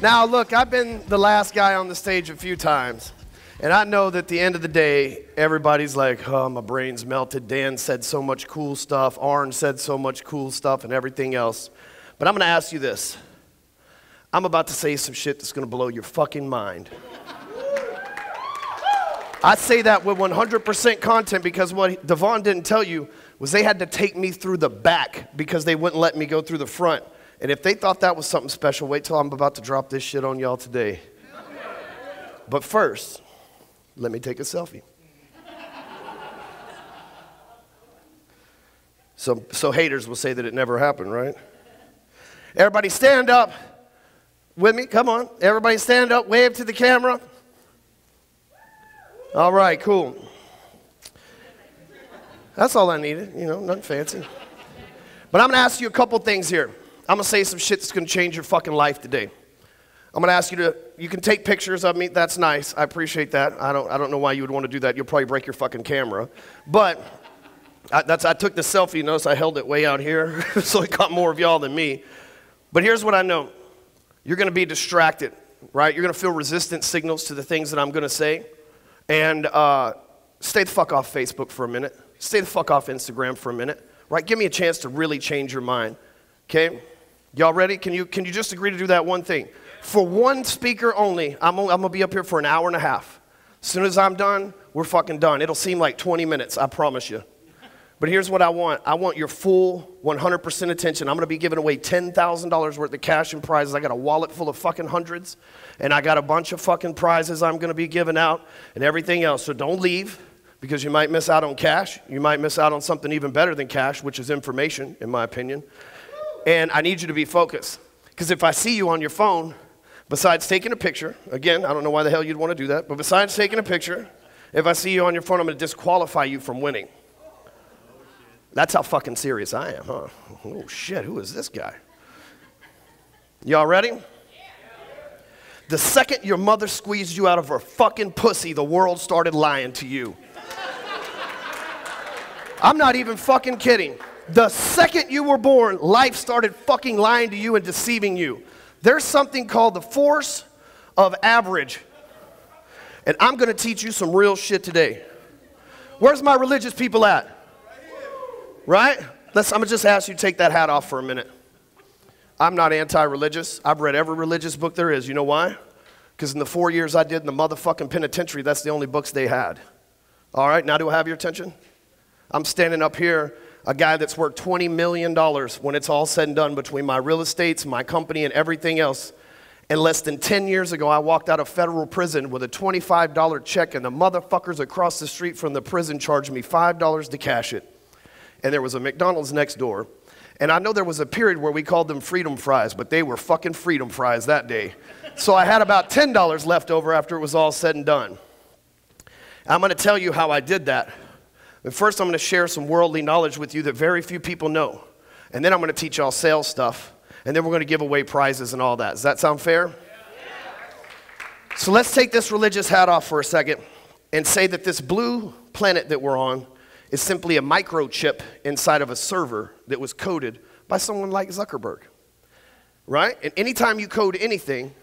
Now, look, I've been the last guy on the stage a few times, and I know that at the end of the day, everybody's like, oh, my brain's melted. Dan said so much cool stuff. Arn said so much cool stuff and everything else. But I'm going to ask you this. I'm about to say some shit that's going to blow your fucking mind. I say that with 100% content because what Devon didn't tell you was they had to take me through the back because they wouldn't let me go through the front. And if they thought that was something special, wait till I'm about to drop this shit on y'all today. But first, let me take a selfie. So haters will say that it never happened, right? Everybody stand up with me. Come on. Everybody stand up. Wave to the camera. All right, cool. That's all I needed, nothing fancy. But I'm going to ask you a couple things here. I'm going to say some shit that's going to change your fucking life today. I'm going to ask you can take pictures of me. That's nice. I appreciate that. I don't know why you would want to do that. You'll probably break your fucking camera. But I took the selfie. Notice I held it way out here so it caught more of y'all than me. But here's what I know. You're going to be distracted, right? You're going to feel resistant signals to the things that I'm going to say. And stay the fuck off Facebook for a minute. Stay the fuck off Instagram for a minute, right? Give me a chance to really change your mind, okay? Y'all ready? Can you just agree to do that one thing? For one speaker only, I'm going to be up here for an hour and a half. As soon as I'm done, we're fucking done. It'll seem like 20 minutes, I promise you. But here's what I want. I want your full 100% attention. I'm going to be giving away $10,000 worth of cash and prizes. I got a wallet full of fucking hundreds, and I got a bunch of fucking prizes I'm going to be giving out and everything else. So don't leave because you might miss out on cash. You might miss out on something even better than cash, which is information, in my opinion. And I need you to be focused because if I see you on your phone, besides taking a picture, again, I don't know why the hell you'd want to do that, but besides taking a picture, if I see you on your phone, I'm going to disqualify you from winning. That's how fucking serious I am, huh? Oh, shit, who is this guy? Y'all ready? The second your mother squeezed you out of her fucking pussy, the world started lying to you. I'm not even fucking kidding. The second you were born, life started fucking lying to you and deceiving you. There's something called the force of average. And I'm going to teach you some real shit today. Where's my religious people at? Right? I'm going to just ask you to take that hat off for a minute. I'm not anti-religious. I've read every religious book there is. You know why? Because in the 4 years I did in the motherfucking penitentiary, that's the only books they had. All right, now do I have your attention? I'm standing up here, a guy that's worth $20 million when it's all said and done between my real estates, my company, and everything else. And less than 10 years ago, I walked out of federal prison with a $25 check, and the motherfuckers across the street from the prison charged me $5 to cash it. And there was a McDonald's next door. And I know there was a period where we called them freedom fries, but they were fucking freedom fries that day. So I had about $10 left over after it was all said and done. I'm going to tell you how I did that. But first, I'm going to share some worldly knowledge with you that very few people know. And then I'm going to teach y'all sales stuff. And then we're going to give away prizes and all that. Does that sound fair? Yeah. So let's take this religious hat off for a second and say that this blue planet that we're on is simply a microchip inside of a server that was coded by someone like Zuckerberg. Right? And anytime you code anything,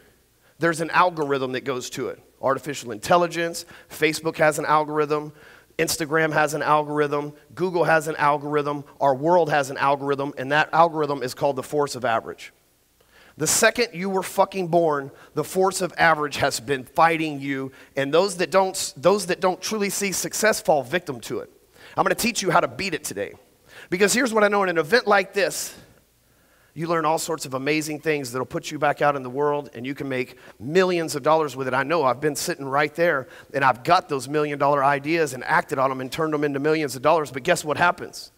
there's an algorithm that goes to it. Artificial intelligence, Facebook has an algorithm, Instagram has an algorithm, Google has an algorithm, our world has an algorithm, and that algorithm is called the force of average. The second you were fucking born, the force of average has been fighting you, and those that don't truly see success fall victim to it. I'm going to teach you how to beat it today. Because here's what I know, in an event like this, you learn all sorts of amazing things that'll put you back out in the world, and you can make millions of dollars with it. I know I've been sitting right there, and I've got those $1 million ideas and acted on them and turned them into millions of dollars. But guess what happens?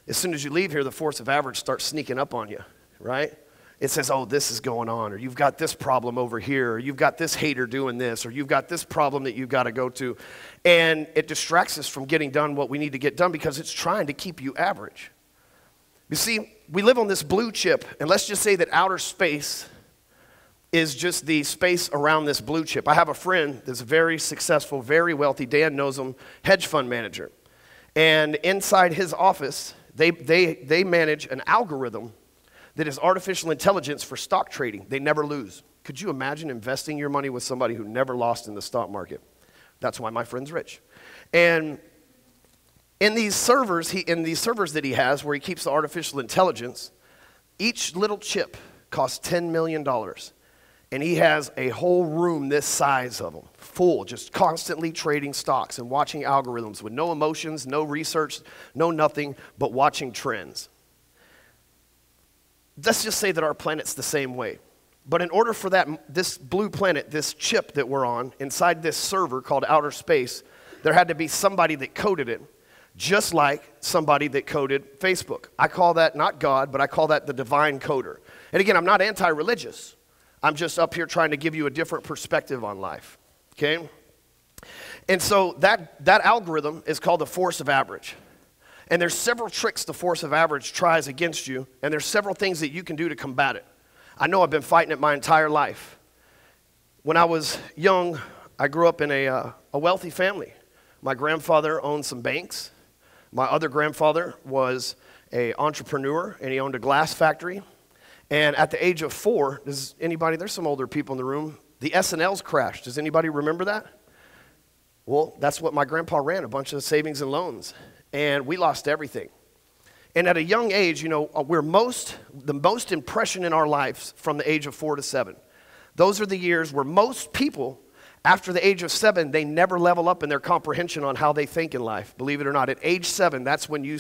As soon as you leave here, the force of average starts sneaking up on you, right? It says, oh, this is going on, or you've got this problem over here, or you've got this hater doing this, or you've got this problem that you've got to go to. And it distracts us from getting done what we need to get done because it's trying to keep you average. You see, we live on this blue chip, and let's just say that outer space is just the space around this blue chip. I have a friend that's very successful, very wealthy, Dan knows him, hedge fund manager. And inside his office, they manage an algorithm that is artificial intelligence for stock trading. They never lose. Could you imagine investing your money with somebody who never lost in the stock market? That's why my friend's rich. And in these servers that he has where he keeps the artificial intelligence, each little chip costs $10 million. And he has a whole room this size of them, full, just constantly trading stocks and watching algorithms with no emotions, no research, no nothing, but watching trends. Let's just say that our planet's the same way. But in order for this blue planet, this chip that we're on, inside this server called outer space, there had to be somebody that coded it, just like somebody that coded Facebook. I call that not God, but I call that the divine coder. And again, I'm not anti-religious. I'm just up here trying to give you a different perspective on life, okay? And so that algorithm is called the force of average. And there's several tricks the force of average tries against you, and there's several things that you can do to combat it. I know I've been fighting it my entire life. When I was young, I grew up in a wealthy family. My grandfather owned some banks. My other grandfather was an entrepreneur, and he owned a glass factory. And at the age of 4, there's some older people in the room, the S&Ls crashed. Does anybody remember that? Well, that's what my grandpa ran, a bunch of savings and loans. And we lost everything. And at a young age, the most impression in our lives from the age of 4 to 7. Those are the years where most people, after the age of 7, they never level up in their comprehension on how they think in life. Believe it or not, at age 7, that's when you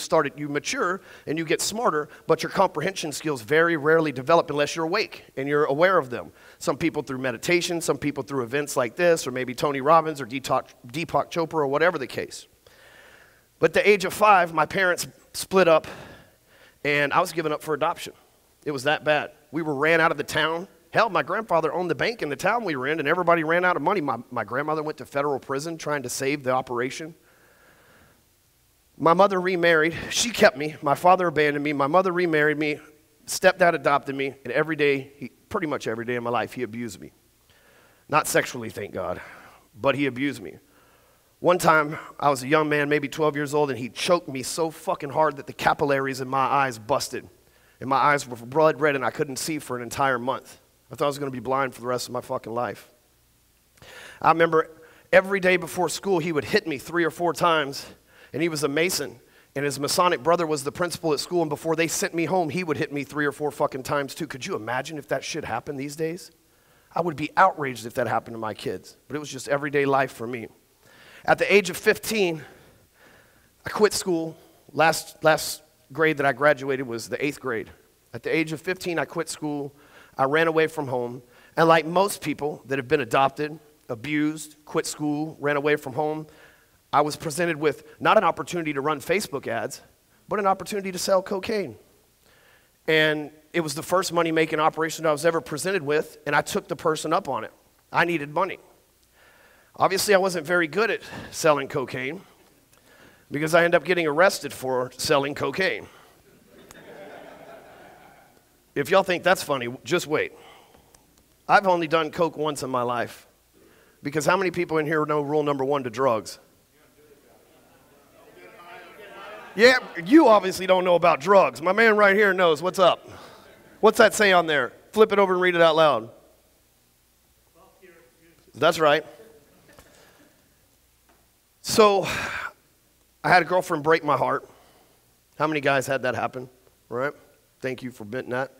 mature and you get smarter, but your comprehension skills very rarely develop unless you're awake and you're aware of them. Some people through meditation, some people through events like this, or maybe Tony Robbins or Deepak Chopra or whatever the case. But at the age of 5, my parents split up and I was given up for adoption. It was that bad. We were ran out of the town. Hell, my grandfather owned the bank in the town we were in, and everybody ran out of money. My grandmother went to federal prison trying to save the operation. My mother remarried. She kept me. My father abandoned me. My mother remarried me. Stepdad adopted me, and pretty much every day of my life, he abused me. Not sexually, thank God, but he abused me. One time, I was a young man, maybe 12 years old, and he choked me so fucking hard that the capillaries in my eyes busted, and my eyes were blood red, and I couldn't see for an entire month. I thought I was going to be blind for the rest of my fucking life. I remember every day before school, he would hit me 3 or 4 times, and he was a Mason, and his Masonic brother was the principal at school, and before they sent me home, he would hit me 3 or 4 fucking times too. Could you imagine if that shit happened these days? I would be outraged if that happened to my kids, but it was just everyday life for me. At the age of 15, I quit school. Last grade that I graduated was the 8th grade. At the age of 15, I quit school. I ran away from home, and like most people that have been adopted, abused, quit school, ran away from home, I was presented with not an opportunity to run Facebook ads, but an opportunity to sell cocaine. And it was the first money-making operation I was ever presented with, and I took the person up on it. I needed money. Obviously, I wasn't very good at selling cocaine because I ended up getting arrested for selling cocaine. If y'all think that's funny, just wait. I've only done coke once in my life. Because how many people in here know rule number 1 to drugs? Yeah, you obviously don't know about drugs. My man right here knows. What's up? What's that say on there? Flip it over and read it out loud. That's right. So, I had a girlfriend break my heart. How many guys had that happen? Right? Thank you for admitting that.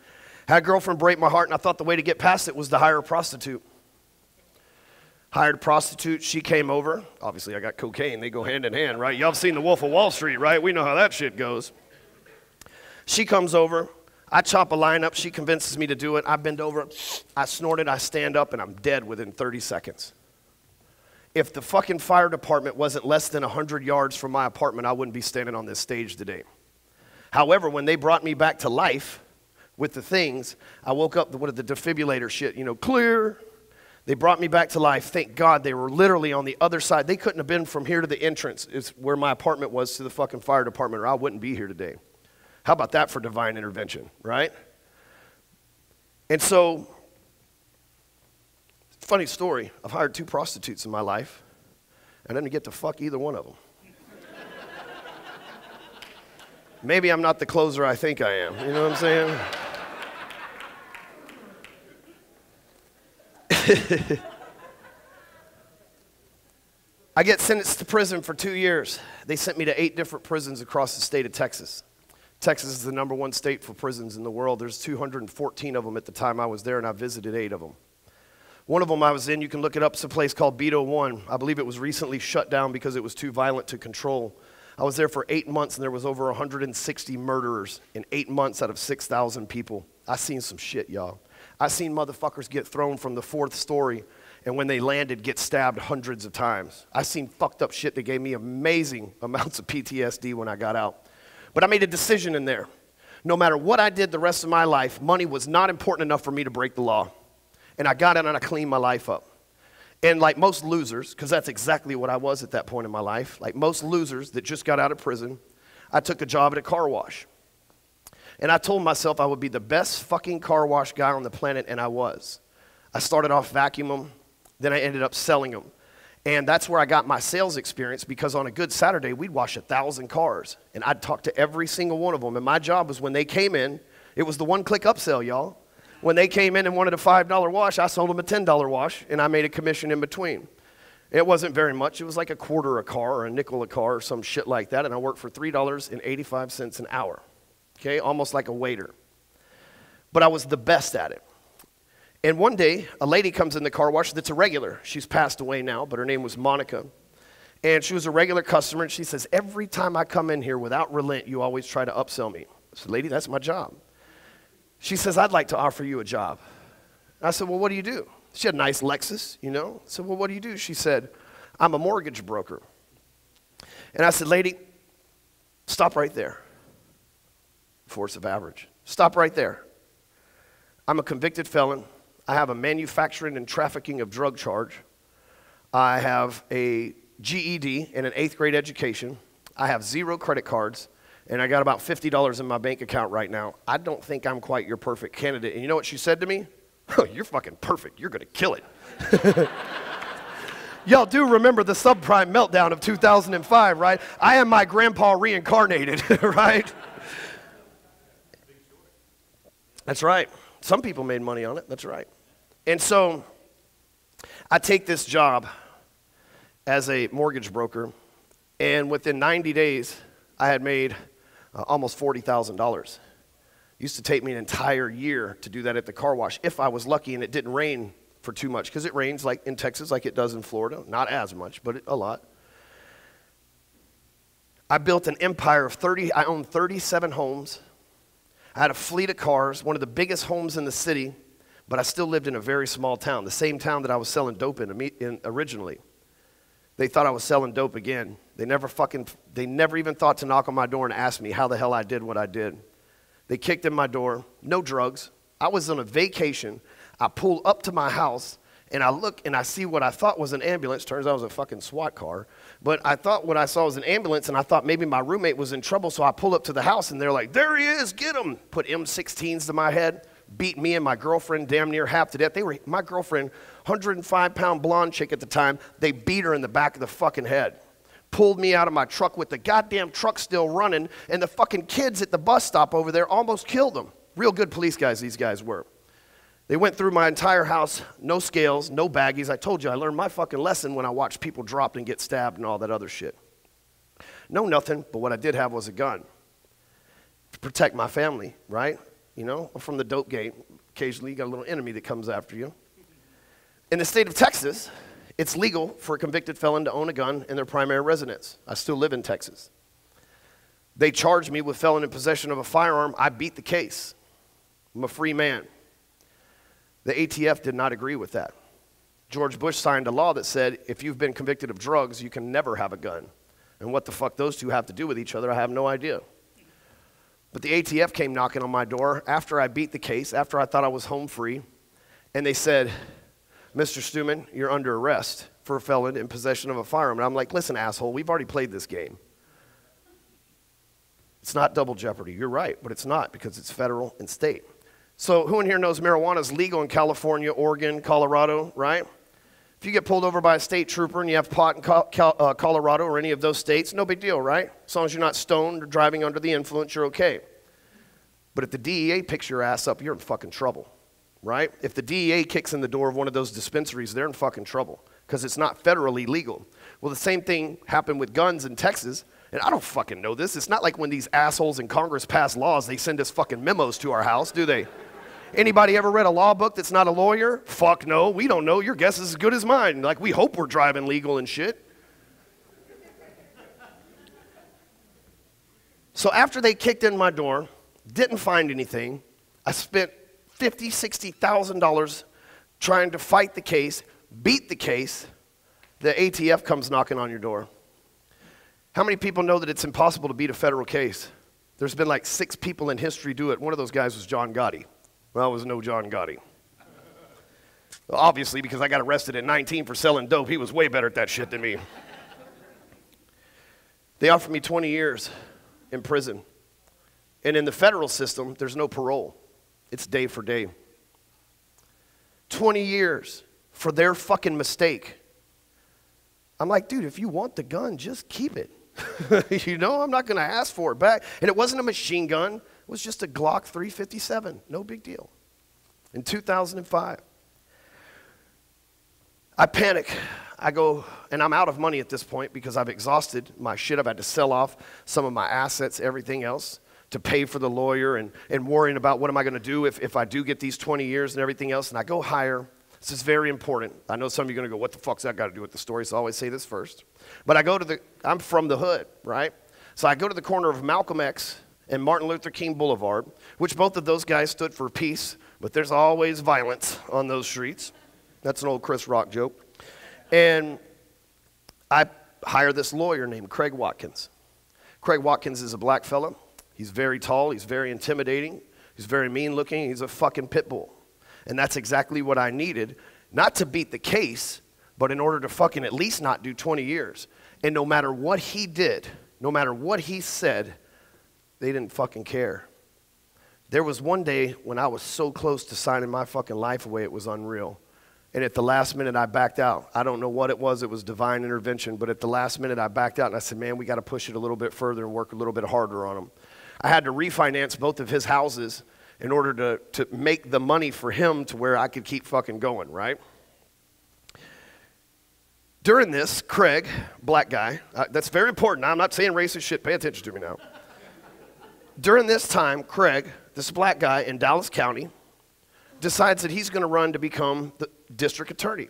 Had a girlfriend break my heart, and I thought the way to get past it was to hire a prostitute. Hired a prostitute. She came over. Obviously, I got cocaine. They go hand in hand, right? Y'all have seen The Wolf of Wall Street, right? We know how that shit goes. She comes over. I chop a line up. She convinces me to do it. I bend over. I snort it. I stand up, and I'm dead within 30 seconds. If the fucking fire department wasn't less than 100 yards from my apartment, I wouldn't be standing on this stage today. However, when they brought me back to life with the things, I woke up, the defibrillator shit, clear. They brought me back to life. Thank God they were literally on the other side. They couldn't have been from here to the entrance, is where my apartment was, to the fucking fire department, or I wouldn't be here today. How about that for divine intervention, right? And so, funny story, I've hired 2 prostitutes in my life, and I didn't get to fuck either one of them. Maybe I'm not the closer I think I am, you know what I'm saying? I get sentenced to prison for 2 years. They sent me to 8 different prisons across the state of Texas. Texas is the #1 state for prisons in the world. There's 214 of them at the time I was there, and I visited 8 of them. One of them I was in, you can look it up, it's a place called Beto 1. I believe it was recently shut down because it was too violent to control. I was there for 8 months, and there was over 160 murderers in 8 months out of 6,000 people. I seen some shit, y'all. I seen motherfuckers get thrown from the 4th story, and when they landed, get stabbed hundreds of times. I seen fucked up shit that gave me amazing amounts of PTSD when I got out. But I made a decision in there. No matter what I did the rest of my life, money was not important enough for me to break the law. And I got in and I cleaned my life up. And like most losers, because that's exactly what I was at that point in my life, like most losers that just got out of prison, I took a job at a car wash. And I told myself I would be the best fucking car wash guy on the planet, and I was. I started off vacuuming them, then I ended up selling them. And that's where I got my sales experience, because on a good Saturday, we'd wash 1,000 cars. And I'd talk to every single one of them. And my job was when they came in, it was the one-click upsell, y'all. When they came in and wanted a $5 wash, I sold them a $10 wash, and I made a commission in between. It wasn't very much. It was like a quarter a car or a nickel a car or some shit like that, and I worked for $3.85 an hour, okay, almost like a waiter. But I was the best at it. And one day, a lady comes in the car wash that's a regular. She's passed away now, but her name was Monica. And she was a regular customer, and she says, every time I come in here without relent, you always try to upsell me. I said, lady, that's my job. She says, I'd like to offer you a job. I said, well, what do you do? She had a nice Lexus, you know. I said, well, what do you do? She said, I'm a mortgage broker. And I said, lady, stop right there. Force of average. Stop right there. I'm a convicted felon. I have a manufacturing and trafficking of drug charge. I have a GED and an 8th grade education. I have 0 credit cards. And I got about $50 in my bank account right now. I don't think I'm quite your perfect candidate. And you know what she said to me? Oh, you're fucking perfect. You're going to kill it. Y'all do remember the subprime meltdown of 2005, right? I am my grandpa reincarnated, right? That's right. Some people made money on it. That's right. And so I take this job as a mortgage broker, and within 90 days, I had made almost $40,000. Used to take me an entire year to do that at the car wash, if I was lucky and it didn't rain for too much, because it rains like in Texas like it does in Florida. Not as much, but a lot. I built an empire of I owned 37 homes. I had a fleet of cars, one of the biggest homes in the city, but I still lived in a very small town, the same town that I was selling dope in originally. They thought I was selling dope again. They never even thought to knock on my door and ask me how the hell I did what I did. They kicked in my door, no drugs. I was on a vacation. I pull up to my house, and I look, and I see what I thought was an ambulance. Turns out it was a fucking SWAT car. But I thought what I saw was an ambulance, and I thought maybe my roommate was in trouble, so I pull up to the house, and they're like, there he is, get him. Put M16s to my head, beat me and my girlfriend damn near half to death. My girlfriend, 105-pound blonde chick at the time, they beat her in the back of the fucking head. Pulled me out of my truck with the goddamn truck still running, and the fucking kids at the bus stop over there almost killed them. Real good police guys, these guys were. They went through my entire house, no scales, no baggies. I told you, I learned my fucking lesson when I watched people dropped and get stabbed and all that other shit. No nothing, but what I did have was a gun to protect my family, right? You know, I'm from the dope game. Occasionally you got a little enemy that comes after you. In the state of Texas, it's legal for a convicted felon to own a gun in their primary residence. I still live in Texas. They charged me with felon in possession of a firearm. I beat the case. I'm a free man. The ATF did not agree with that. George Bush signed a law that said if you've been convicted of drugs, you can never have a gun. And what the fuck those two have to do with each other, I have no idea. But the ATF came knocking on my door after I beat the case, after I thought I was home free, and they said, Mr. Stewman, you're under arrest for a felon in possession of a firearm. And I'm like, listen, asshole, we've already played this game. It's not double jeopardy. You're right, but it's not because it's federal and state. So who in here knows marijuana is legal in California, Oregon, Colorado, right? If you get pulled over by a state trooper and you have pot in Colorado or any of those states, no big deal, right? As long as you're not stoned or driving under the influence, you're okay. But if the DEA picks your ass up, you're in fucking trouble. right? If the DEA kicks in the door of one of those dispensaries, they're in fucking trouble because it's not federally legal. Well, the same thing happened with guns in Texas, and I don't fucking know this. It's not like when these assholes in Congress pass laws, they send us fucking memos to our house, do they? Anybody ever read a law book that's not a lawyer? Fuck no, we don't know. Your guess is as good as mine. Like, we hope we're driving legal and shit. So after they kicked in my door, didn't find anything, I spent $50,000, $60,000 trying to fight the case, beat the case. The ATF comes knocking on your door. How many people know that it's impossible to beat a federal case? There's been like 6 people in history do it. One of those guys was John Gotti. Well, it was no John Gotti. Well, obviously, because I got arrested at 19 for selling dope, he was way better at that shit than me. They offered me 20 years in prison. And in the federal system, there's no parole. It's day for day. 20 years for their fucking mistake. I'm like, dude, if you want the gun, just keep it. You know, I'm not going to ask for it back. And it wasn't a machine gun. It was just a Glock 357. No big deal. In 2005, I panic. I go, and I'm out of money at this point because I've exhausted my shit. I've had to sell off some of my assets, everything else, to pay for the lawyer and worrying about what am I going to do if I do get these 20 years and everything else. And I go higher. This is very important. I know some of you are going to go, what the fuck's that got to do with the story? So I always say this first. But I'm from the hood, right? So I go to the corner of Malcolm X and Martin Luther King Boulevard, which both of those guys stood for peace, but there's always violence on those streets. That's an old Chris Rock joke. And I hire this lawyer named Craig Watkins. Craig Watkins is a black fella. He's very tall. He's very intimidating. He's very mean looking. He's a fucking pit bull. And that's exactly what I needed, not to beat the case, but in order to fucking at least not do 20 years. And no matter what he did, no matter what he said, they didn't fucking care. There was one day when I was so close to signing my fucking life away, it was unreal. And at the last minute, I backed out. I don't know what it was divine intervention, but at the last minute, I backed out and I said, man, we got to push it a little bit further and work a little bit harder on him. I had to refinance both of his houses in order to make the money for him to where I could keep fucking going, right? During this, Craig, black guy, that's very important. I'm not saying racist shit. Pay attention to me now. During this time, Craig, this black guy in Dallas County, decides that he's going to run to become the district attorney.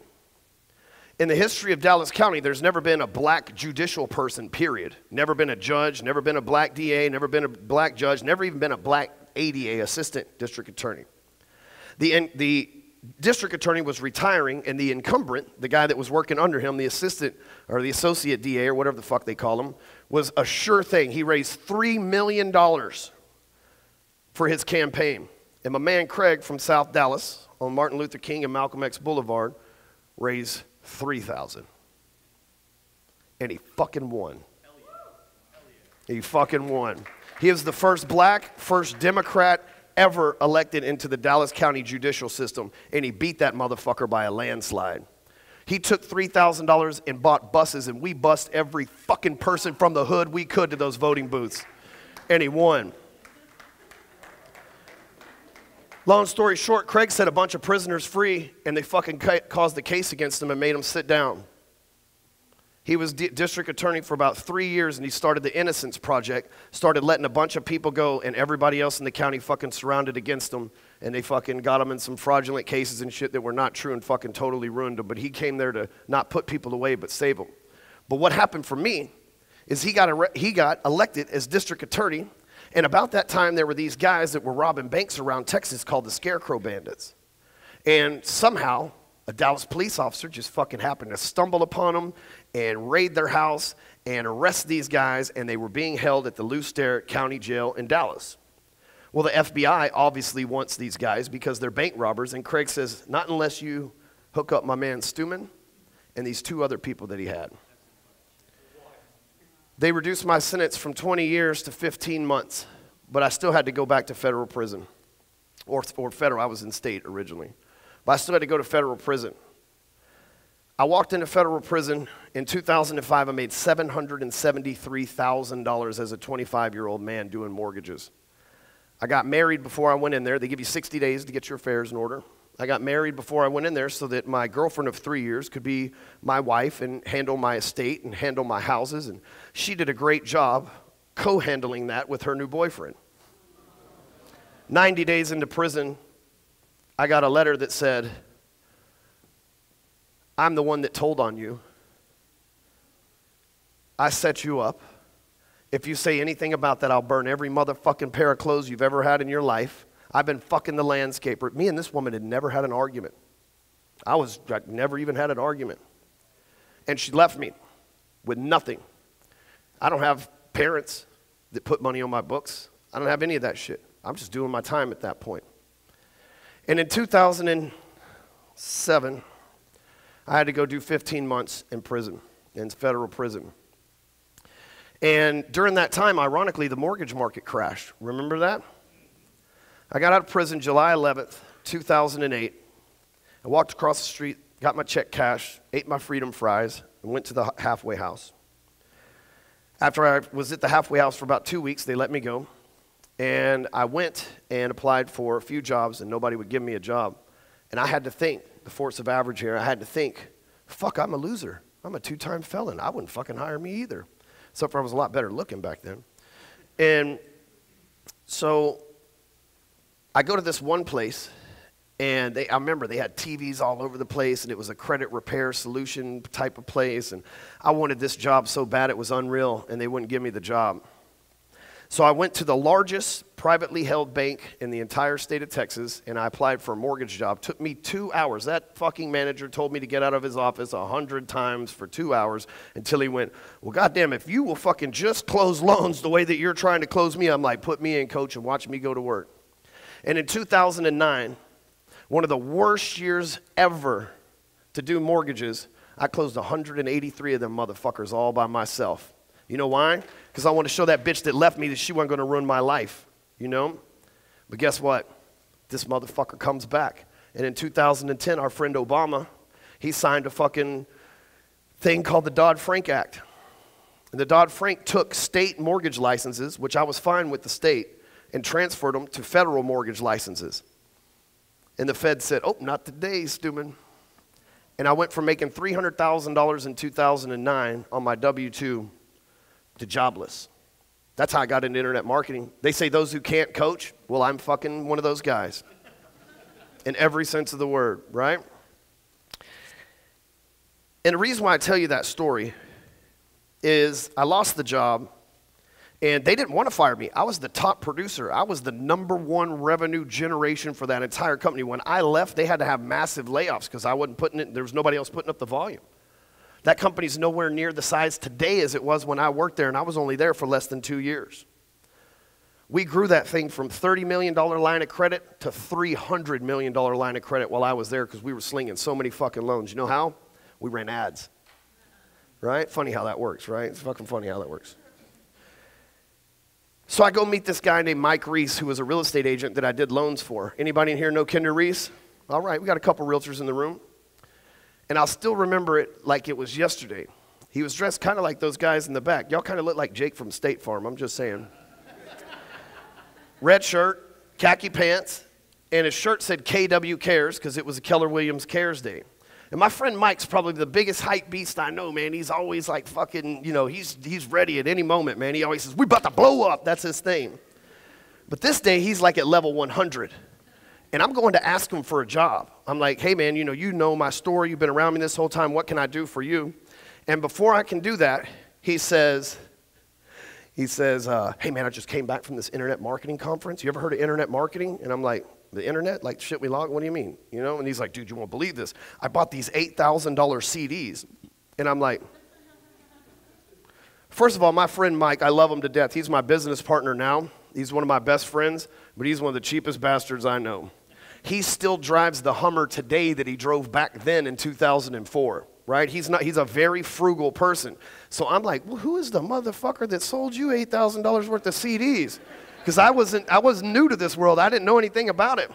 In the history of Dallas County, there's never been a black judicial person, period. Never been a judge, never been a black DA, never been a black judge, never even been a black ADA, assistant district attorney. The district attorney was retiring, and the incumbent, the guy that was working under him, the assistant or the associate DA or whatever the fuck they call him, was a sure thing. He raised $3 million for his campaign. And my man Craig from South Dallas on Martin Luther King and Malcolm X Boulevard raised $3,000. And he fucking won. He fucking won. He was the first black, first Democrat ever elected into the Dallas County judicial system, and he beat that motherfucker by a landslide. He took $3,000 and bought buses, and we bussed every fucking person from the hood we could to those voting booths, and he won. Long story short, Craig set a bunch of prisoners free, and they fucking caused the case against him and made him sit down. He was district attorney for about 3 years, and he started the Innocence Project, started letting a bunch of people go, and everybody else in the county fucking surrounded against him, and they fucking got him in some fraudulent cases and shit that were not true and fucking totally ruined him. But he came there to not put people away, but save them. But what happened for me is he got elected as district attorney, and about that time, there were these guys that were robbing banks around Texas called the Scarecrow Bandits. And somehow, a Dallas police officer just fucking happened to stumble upon them and raid their house and arrest these guys, and they were being held at the Lew Sterrett County Jail in Dallas. Well, the FBI obviously wants these guys because they're bank robbers, and Craig says, not unless you hook up my man Stewman and these 2 other people that he had. They reduced my sentence from 20 years to 15 months, but I still had to go back to federal prison, or federal. I was in state originally, but I still had to go to federal prison. I walked into federal prison in 2005. I made $773,000 as a 25-year-old man doing mortgages. I got married before I went in there. They give you 60 days to get your affairs in order. I got married before I went in there so that my girlfriend of 3 years could be my wife and handle my estate and handle my houses. And she did a great job co-handling that with her new boyfriend. 90 days into prison, I got a letter that said, I'm the one that told on you. I set you up. If you say anything about that, I'll burn every motherfucking pair of clothes you've ever had in your life. I've been fucking the landscaper. Me and this woman had never had an argument. I never even had an argument. And she left me with nothing. I don't have parents that put money on my books. I don't have any of that shit. I'm just doing my time at that point. And in 2007, I had to go do 15 months in prison, in federal prison. And during that time, ironically, the mortgage market crashed. Remember that? I got out of prison July 11th, 2008. I walked across the street, got my check cashed, ate my freedom fries, and went to the halfway house. After I was at the halfway house for about 2 weeks, they let me go. And I went and applied for a few jobs, and nobody would give me a job. And I had to think, the force of average here, I had to think, fuck, I'm a loser. I'm a 2-time felon. I wouldn't fucking hire me either. Except for I was a lot better looking back then. And so I go to this one place, and I remember they had TVs all over the place, and it was a credit repair solution type of place. And I wanted this job so bad it was unreal, and they wouldn't give me the job. So I went to the largest privately held bank in the entire state of Texas, and I applied for a mortgage job. Took me 2 hours. That fucking manager told me to get out of his office 100 times for 2 hours until he went, well, goddamn, if you will fucking just close loans the way that you're trying to close me, I'm like, put me in, coach, and watch me go to work. And in 2009, one of the worst years ever to do mortgages, I closed 183 of them motherfuckers all by myself. You know why? Because I want to show that bitch that left me that she wasn't going to ruin my life, you know? But guess what? This motherfucker comes back. And in 2010, our friend Obama, he signed a fucking thing called the Dodd-Frank Act. And the Dodd-Frank took state mortgage licenses, which I was fine with the state, and transferred them to federal mortgage licenses. And the Fed said, oh, not today, Stewman. And I went from making $300,000 in 2009 on my W-2 to jobless. That's how I got into internet marketing. They say those who can't coach, well, I'm fucking one of those guys. In every sense of the word, right? And the reason why I tell you that story is I lost the job, and they didn't want to fire me. I was the top producer. I was the #1 revenue generation for that entire company. When I left, they had to have massive layoffs because I wasn't putting it, there was nobody else putting up the volume. That company's nowhere near the size today as it was when I worked there, and I was only there for less than 2 years. We grew that thing from $30 million line of credit to $300 million line of credit while I was there because we were slinging so many fucking loans. You know how? We ran ads, right? Funny how that works, right? It's fucking funny how that works. So I go meet this guy named Mike Reese, who was a real estate agent that I did loans for. Anybody in here know Kinder Reese? All right, we got a couple realtors in the room. And I'll still remember it like it was yesterday. He was dressed kind of like those guys in the back. Y'all kind of look like Jake from State Farm, I'm just saying. Red shirt, khaki pants, and his shirt said KW Cares because it was a Keller Williams Cares Day. And my friend Mike's probably the biggest hype beast I know, man. He's always like fucking, you know, he's ready at any moment, man. He always says, we're about to blow up. That's his thing. But this day, he's like at level 100. And I'm going to ask him for a job. I'm like, hey, man, you know my story. You've been around me this whole time. What can I do for you? And before I can do that, he says, hey, man, I just came back from this internet marketing conference. You ever heard of internet marketing? And I'm like, the internet? Like shit we log? What do you mean? You know? And he's like, dude, you won't believe this. I bought these $8,000 CDs. And I'm like, first of all, my friend Mike, I love him to death. He's my business partner now. He's one of my best friends, but he's one of the cheapest bastards I know. He still drives the Hummer today that he drove back then in 2004, right? He's a very frugal person. So I'm like, well, who is the motherfucker that sold you $8,000 worth of CDs? Because I was new to this world. I didn't know anything about it.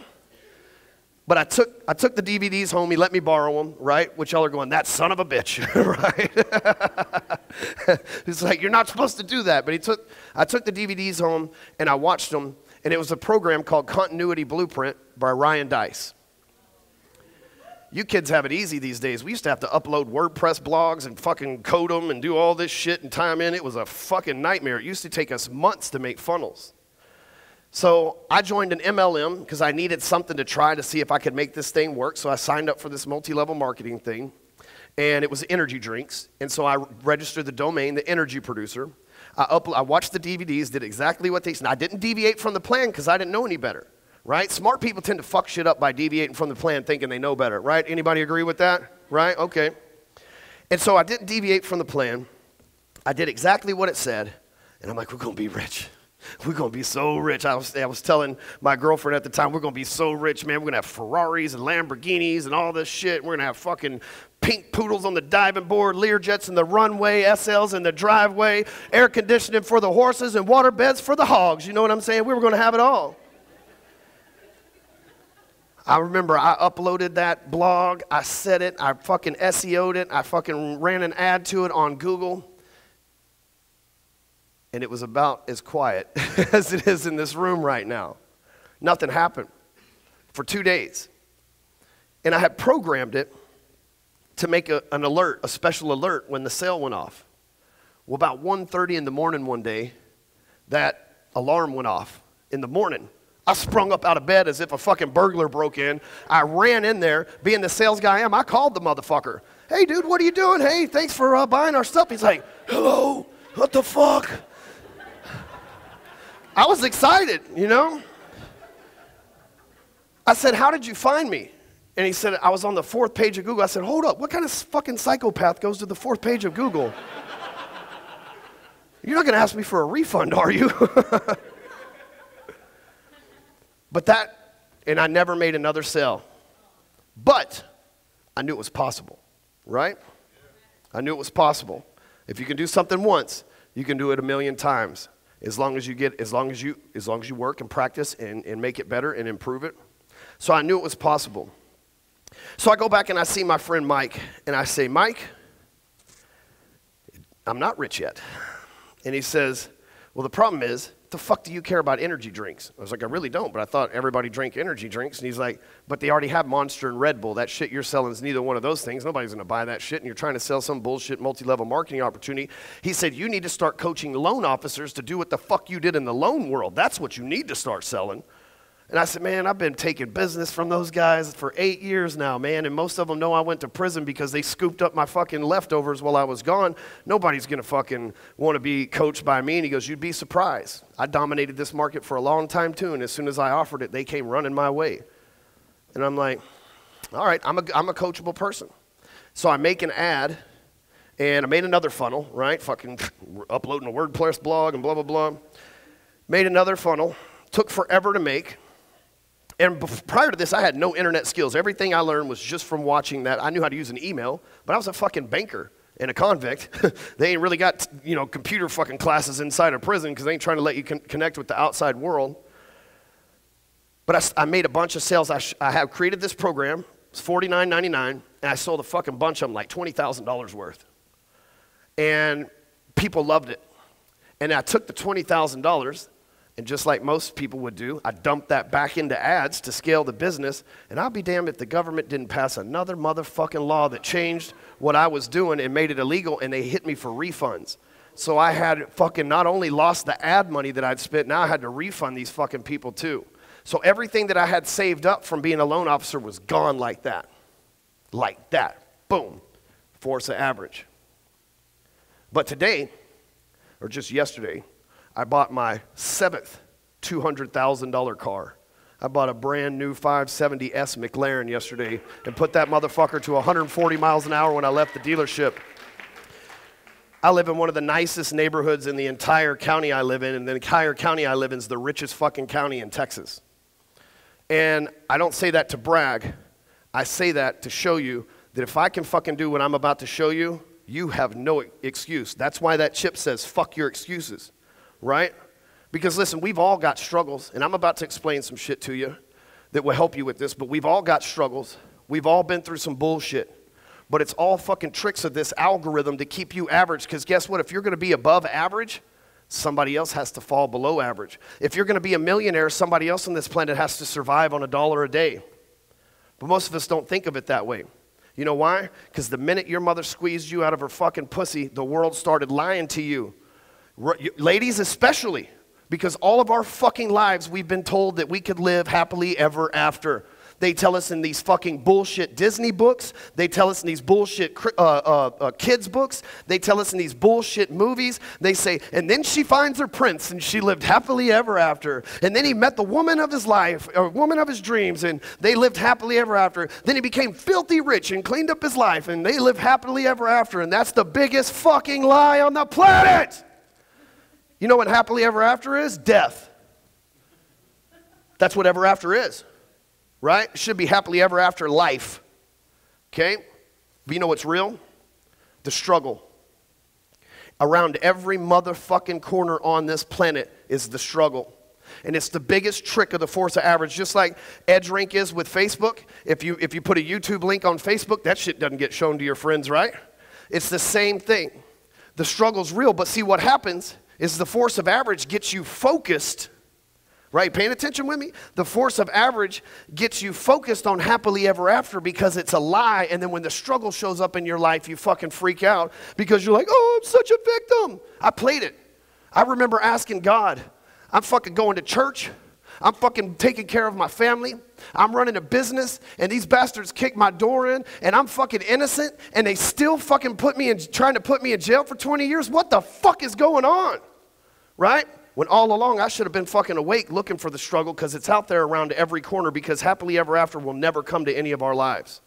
But I took the DVDs home. He let me borrow them, right? Which y'all are going, that son of a bitch, right? He's like, you're not supposed to do that. But I took the DVDs home, and I watched them. And it was a program called Continuity Blueprint by Ryan Dice. You kids have it easy these days. We used to have to upload WordPress blogs and fucking code them and do all this shit and time in. It was a fucking nightmare. It used to take us months to make funnels. So I joined an MLM because I needed something to try to see if I could make this thing work. So I signed up for this multi-level marketing thing, and it was energy drinks. And so I registered the domain, the energy producer. I watched the DVDs, did exactly what they said. I didn't deviate from the plan because I didn't know any better. Right? Smart people tend to fuck shit up by deviating from the plan thinking they know better, right? Anybody agree with that? Right? Okay. And so I didn't deviate from the plan. I did exactly what it said, and I'm like, we're going to be rich. We're going to be so rich. I was telling my girlfriend at the time, we're going to be so rich, man. We're going to have Ferraris and Lamborghinis and all this shit. We're going to have fucking pink poodles on the diving board, Learjets in the runway, SLs in the driveway, air conditioning for the horses, and water beds for the hogs. You know what I'm saying? We were going to have it all. I remember I uploaded that blog, I said it, I fucking SEO'd it, I fucking ran an ad to it on Google, and it was about as quiet as it is in this room right now. Nothing happened for 2 days. And I had programmed it to make an alert, a special alert when the sale went off. Well, about 1:30 in the morning one day, that alarm went off in the morning. I sprung up out of bed as if a fucking burglar broke in. I ran in there, being the sales guy I am. I called the motherfucker. Hey, dude, what are you doing? Hey, thanks for buying our stuff. He's like, hello, what the fuck? I was excited, you know? I said, how did you find me? And he said, I was on the 4th page of Google. I said, hold up, what kind of fucking psychopath goes to the 4th page of Google? You're not going to ask me for a refund, are you? But and I never made another sale. But I knew it was possible, right? I knew it was possible. If you can do something once, you can do it 1,000,000 times. As long as you work and practice and make it better and improve it. So I knew it was possible. So I go back and I see my friend Mike, and I say, Mike, I'm not rich yet. And he says, well, the problem is, what the fuck do you care about energy drinks? I was like, I really don't, but I thought everybody drank energy drinks. And he's like, but they already have Monster and Red Bull. That shit you're selling is neither one of those things. Nobody's going to buy that shit, and you're trying to sell some bullshit multi-level marketing opportunity. He said, you need to start coaching loan officers to do what the fuck you did in the loan world. That's what you need to start selling. And I said, man, I've been taking business from those guys for 8 years now, man, and most of them know I went to prison because they scooped up my fucking leftovers while I was gone. Nobody's going to fucking want to be coached by me. And he goes, you'd be surprised. I dominated this market for a long time, too, and as soon as I offered it, they came running my way. And I'm like, all right, I'm a coachable person. So I make an ad, and I made another funnel, right, fucking uploading a WordPress blog and blah, blah, blah. Made another funnel. Took forever to make. And prior to this, I had no internet skills. Everything I learned was just from watching that. I knew how to use an email, but I was a fucking banker and a convict. They ain't really got, computer fucking classes inside of prison because they ain't trying to let you connect with the outside world. But I made a bunch of sales. I have created this program. It's $49.99, and I sold a fucking bunch of them, like $20,000 worth. And people loved it. And I took the $20,000, and just like most people would do, I dumped that back into ads to scale the business, and I'll be damned if the government didn't pass another motherfucking law that changed what I was doing and made it illegal, and they hit me for refunds. So I had fucking not only lost the ad money that I'd spent, now I had to refund these fucking people too. So everything that I had saved up from being a loan officer was gone like that. Like that. Boom. Force of average. But today, or just yesterday, I bought my 7th $200,000 car. I bought a brand new 570S McLaren yesterday and put that motherfucker to 140 miles an hour when I left the dealership. I live in one of the nicest neighborhoods in the entire county I live in, and the entire county I live in is the richest fucking county in Texas. And I don't say that to brag. I say that to show you that if I can fucking do what I'm about to show you, you have no excuse. That's why that chip says, fuck your excuses. Right? Because listen, we've all got struggles, and I'm about to explain some shit to you that will help you with this, but we've all got struggles. We've all been through some bullshit. But it's all fucking tricks of this algorithm to keep you average, because guess what? If you're going to be above average, somebody else has to fall below average. If you're going to be a millionaire, somebody else on this planet has to survive on $1 a day. But most of us don't think of it that way. You know why? Because the minute your mother squeezed you out of her fucking pussy, the world started lying to you. Ladies especially, because all of our fucking lives we've been told that we could live happily ever after. They tell us in these fucking bullshit Disney books. They tell us in these bullshit kids books. They tell us in these bullshit movies. They say, and then she finds her prince and she lived happily ever after. And then he met the woman of his life, or woman of his dreams, and they lived happily ever after. Then he became filthy rich and cleaned up his life and they lived happily ever after. And that's the biggest fucking lie on the planet. You know what happily ever after is? Death. That's what ever after is. Right? It should be happily ever after life. Okay? But you know what's real? The struggle. Around every motherfucking corner on this planet is the struggle. And it's the biggest trick of the force of average. Just like EdgeRank is with Facebook. If you put a YouTube link on Facebook, that shit doesn't get shown to your friends, right? It's the same thing. The struggle's real, but see what happens is the force of average gets you focused. Right, paying attention with me? The force of average gets you focused on happily ever after because it's a lie, and then when the struggle shows up in your life, you fucking freak out because you're like, oh, I'm such a victim. I played it. I remember asking God, I'm fucking going to church. I'm fucking taking care of my family. I'm running a business, and these bastards kicked my door in, and I'm fucking innocent, and they still fucking trying to put me in jail for 20 years? What the fuck is going on? Right? When all along I should have been fucking awake looking for the struggle because it's out there around every corner because happily ever after will never come to any of our lives.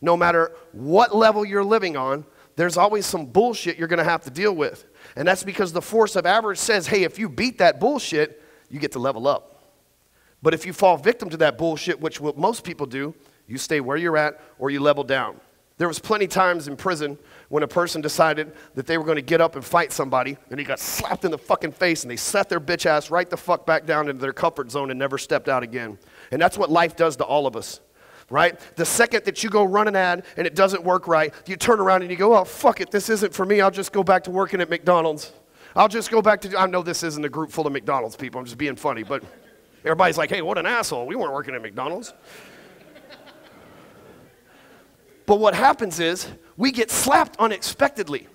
No matter what level you're living on, there's always some bullshit you're going to have to deal with. And that's because the force of average says, hey, if you beat that bullshit, you get to level up. But if you fall victim to that bullshit, which what most people do, you stay where you're at or you level down. There was plenty times in prison when a person decided that they were going to get up and fight somebody, and he got slapped in the fucking face, and they sat their bitch ass right the fuck back down into their comfort zone and never stepped out again. And that's what life does to all of us, right? The second that you go run an ad and it doesn't work right, you turn around and you go, oh, fuck it, this isn't for me. I'll just go back to working at McDonald's. I'll just go back to, I know this isn't a group full of McDonald's people. I'm just being funny, but everybody's like, hey, what an asshole. We weren't working at McDonald's. But what happens is we get slapped unexpectedly.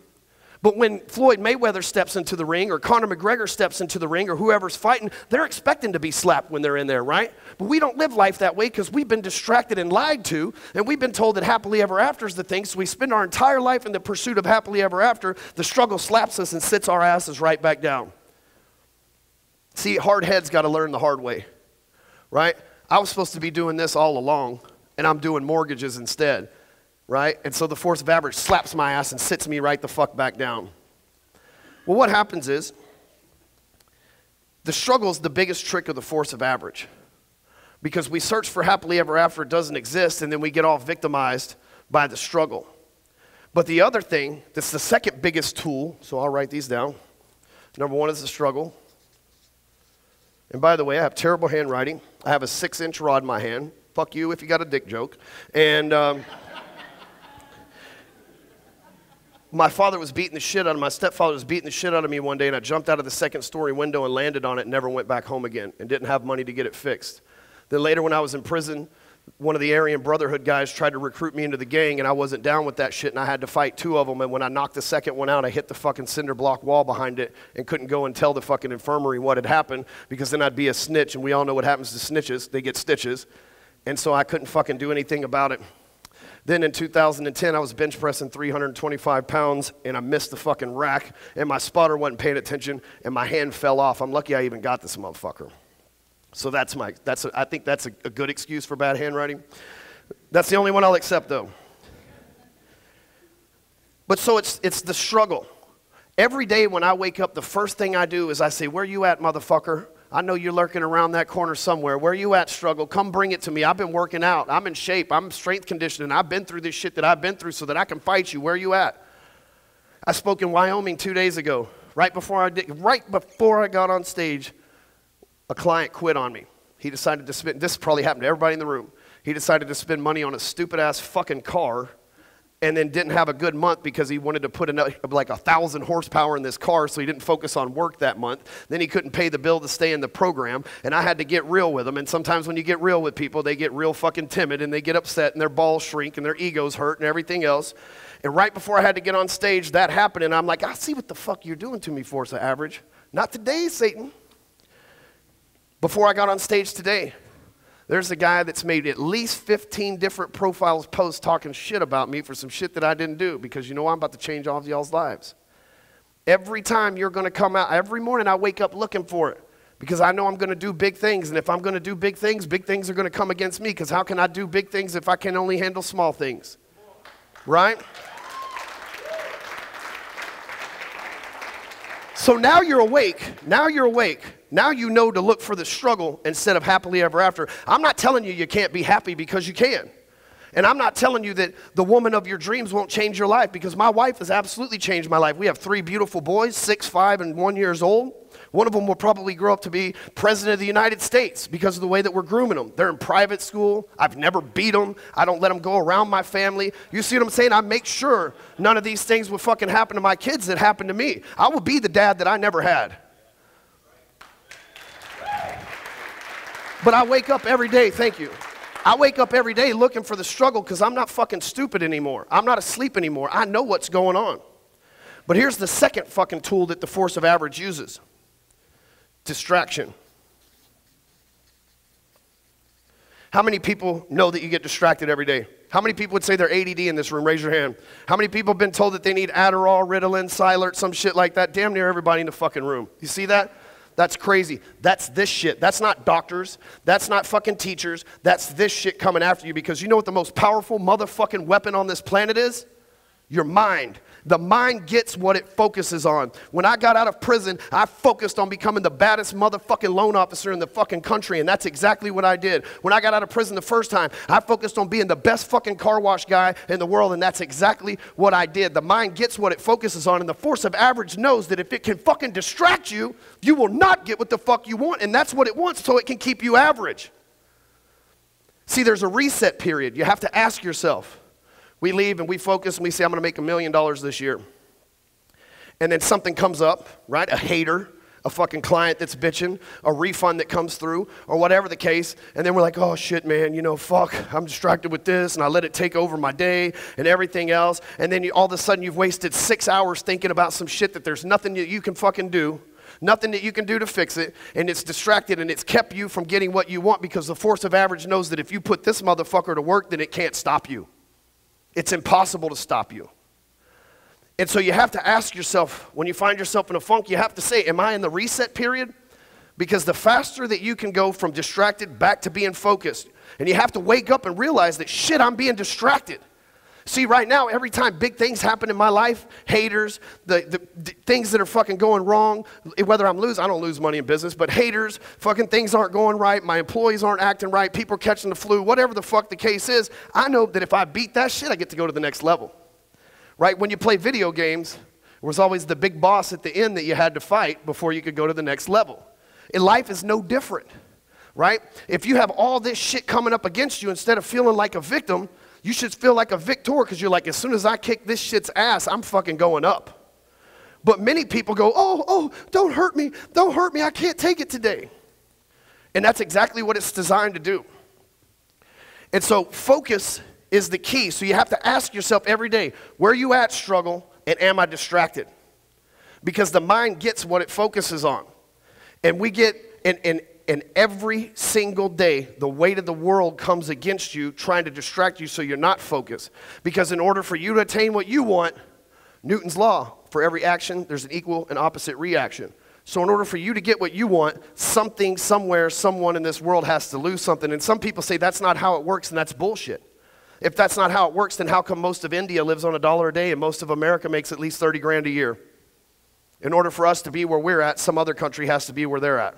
But when Floyd Mayweather steps into the ring or Conor McGregor steps into the ring or whoever's fighting, they're expecting to be slapped when they're in there, right? But we don't live life that way because we've been distracted and lied to, and we've been told that happily ever after is the thing, so we spend our entire life in the pursuit of happily ever after. The struggle slaps us and sits our asses right back down. See, hard heads got to learn the hard way, right? I was supposed to be doing this all along, and I'm doing mortgages instead. Right? And so the force of average slaps my ass and sits me right the fuck back down. Well, what happens is the struggle is the biggest trick of the force of average because we search for happily ever after, it doesn't exist, and then we get all victimized by the struggle. But the other thing, that's the second biggest tool, so I'll write these down. Number one is the struggle. And by the way, I have terrible handwriting. I have a 6-inch rod in my hand. Fuck you if you got a dick joke. And my father was beating the shit out of my stepfather was beating the shit out of me one day, and I jumped out of the second-story window and landed on it and never went back home again and didn't have money to get it fixed. Then later when I was in prison, one of the Aryan Brotherhood guys tried to recruit me into the gang, and I wasn't down with that shit, and I had to fight 2 of them, and when I knocked the second one out, I hit the fucking cinder block wall behind it and couldn't go and tell the fucking infirmary what had happened because then I'd be a snitch, and we all know what happens to snitches. They get stitches. And so I couldn't fucking do anything about it. Then in 2010, I was bench pressing 325 pounds, and I missed the fucking rack, and my spotter wasn't paying attention, and my hand fell off. I'm lucky I even got this motherfucker. So I think that's a good excuse for bad handwriting. That's the only one I'll accept, though. But so it's the struggle. Every day when I wake up, the first thing I do is I say, where you at, motherfucker? I know you're lurking around that corner somewhere. Where you at, struggle? Come bring it to me. I've been working out. I'm in shape. I'm strength conditioning. I've been through this shit that I've been through so that I can fight you. Where you at? I spoke in Wyoming 2 days ago. Right before I got on stage, a client quit on me. He decided to spend, this probably happened to everybody in the room. He decided to spend money on a stupid-ass fucking car and then didn't have a good month because he wanted to put like 1,000 horsepower in this car, so he didn't focus on work that month. Then he couldn't pay the bill to stay in the program, and I had to get real with him. And sometimes when you get real with people, they get real fucking timid, and they get upset, and their balls shrink, and their egos hurt, and everything else. And right before I had to get on stage, that happened, and I'm like, I see what the fuck you're doing to me, Force of Average. Not today, Satan. Before I got on stage today, there's a guy that's made at least 15 different profiles posts talking shit about me for some shit that I didn't do, because you know I'm about to change all of y'all's lives. Every time you're going to come out, every morning I wake up looking for it, because I know I'm going to do big things, and if I'm going to do big things are going to come against me, because how can I do big things if I can only handle small things? Right? So now you're awake. Now you're awake. Now you know to look for the struggle instead of happily ever after. I'm not telling you you can't be happy, because you can. And I'm not telling you that the woman of your dreams won't change your life, because my wife has absolutely changed my life. We have 3 beautiful boys, 6, 5, and 1 years old. One of them will probably grow up to be president of the United States because of the way that we're grooming them. They're in private school. I've never beat them. I don't let them go around my family. You see what I'm saying? I make sure none of these things will fucking happen to my kids that happen to me. I will be the dad that I never had. But I wake up every day, thank you. I wake up every day looking for the struggle, because I'm not fucking stupid anymore. I'm not asleep anymore. I know what's going on. But here's the second fucking tool that the Force of Average uses. Distraction. How many people know that you get distracted every day? How many people would say they're ADD in this room? Raise your hand. How many people have been told that they need Adderall, Ritalin, Cylert, some shit like that? Damn near everybody in the fucking room. You see that? That's crazy. That's this shit. That's not doctors. That's not fucking teachers. That's this shit coming after you, because you know what the most powerful motherfucking weapon on this planet is? Your mind. The mind gets what it focuses on. When I got out of prison, I focused on becoming the baddest motherfucking loan officer in the fucking country, and that's exactly what I did. When I got out of prison the first time, I focused on being the best fucking car wash guy in the world, and that's exactly what I did. The mind gets what it focuses on, and the Force of Average knows that if it can fucking distract you, you will not get what the fuck you want, and that's what it wants, so it can keep you average. See, there's a reset period. You have to ask yourself. We leave and we focus and we say, I'm going to make $1 million this year. And then something comes up, right? A hater, a fucking client that's bitching, a refund that comes through, or whatever the case. And then we're like, oh shit, man, you know, fuck, I'm distracted with this, and I let it take over my day and everything else. And then all of a sudden you've wasted 6 hours thinking about some shit that there's nothing that you can fucking do. Nothing that you can do to fix it, and it's distracted, and it's kept you from getting what you want, because the Force of Average knows that if you put this motherfucker to work, then it can't stop you. It's impossible to stop you. And so you have to ask yourself, when you find yourself in a funk, you have to say, am I in the reset period? Because the faster that you can go from distracted back to being focused, and you have to wake up and realize that, shit, I'm being distracted. See, right now, every time big things happen in my life, haters, the things that are fucking going wrong, whether I don't lose money in business, but haters, fucking things aren't going right, my employees aren't acting right, people are catching the flu, whatever the fuck the case is, I know that if I beat that shit, I get to go to the next level. Right? When you play video games, there was always the big boss at the end that you had to fight before you could go to the next level. And life is no different. Right? If you have all this shit coming up against you, instead of feeling like a victim, you should feel like a victor, because you're like, as soon as I kick this shit's ass, I'm fucking going up. But many people go, oh, don't hurt me, I can't take it today. And that's exactly what it's designed to do. And so focus is the key. So you have to ask yourself every day, where are you at, struggle, and am I distracted? Because the mind gets what it focuses on. And we get, and every single day, the weight of the world comes against you, trying to distract you so you're not focused. Because in order for you to attain what you want, Newton's law, for every action, there's an equal and opposite reaction. So in order for you to get what you want, something, somewhere, someone in this world has to lose something. And some people say that's not how it works, and that's bullshit. If that's not how it works, then how come most of India lives on $1 a day and most of America makes at least 30 grand a year? In order for us to be where we're at, some other country has to be where they're at.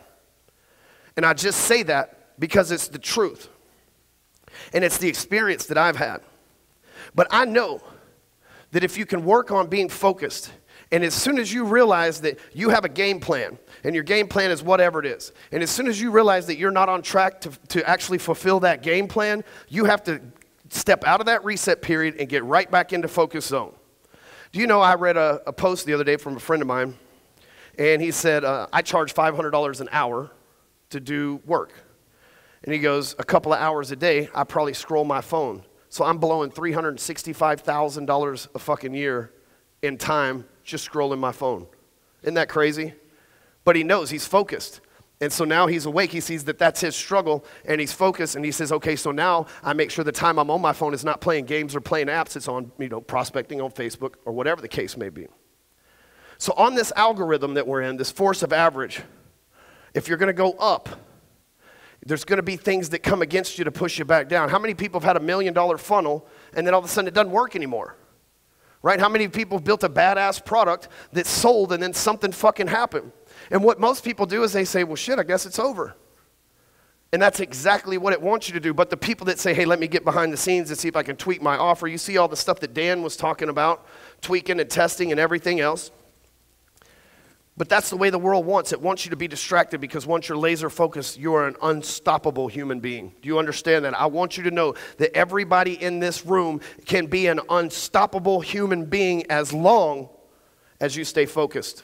And I just say that because it's the truth. And it's the experience that I've had. But I know that if you can work on being focused, and as soon as you realize that you have a game plan, and your game plan is whatever it is, and as soon as you realize that you're not on track to actually fulfill that game plan, you have to step out of that reset period and get right back into focus zone. Do you know, I read a post the other day from a friend of mine, and he said, I charge $500 an hour to do work. And he goes, a couple of hours a day, I probably scroll my phone. So I'm blowing $365,000 a fucking year in time just scrolling my phone. Isn't that crazy? But he knows, he's focused. And so now he's awake, he sees that that's his struggle, and he's focused, and he says, okay, so now I make sure the time I'm on my phone is not playing games or playing apps, it's on, prospecting on Facebook or whatever the case may be. So on this algorithm that we're in, this force of average, if you're gonna go up, there's gonna be things that come against you to push you back down. How many people have had $1 million funnel, and then all of a sudden it doesn't work anymore? Right? How many people have built a badass product that sold and then something fucking happened? And what most people do is they say, well, shit, I guess it's over. And that's exactly what it wants you to do. But the people that say, hey, let me get behind the scenes and see if I can tweak my offer. You see all the stuff that Dan was talking about, tweaking and testing and everything else. But that's the way the world wants. It wants you to be distracted because once you're laser focused, you are an unstoppable human being. Do you understand that? I want you to know that everybody in this room can be an unstoppable human being as long as you stay focused.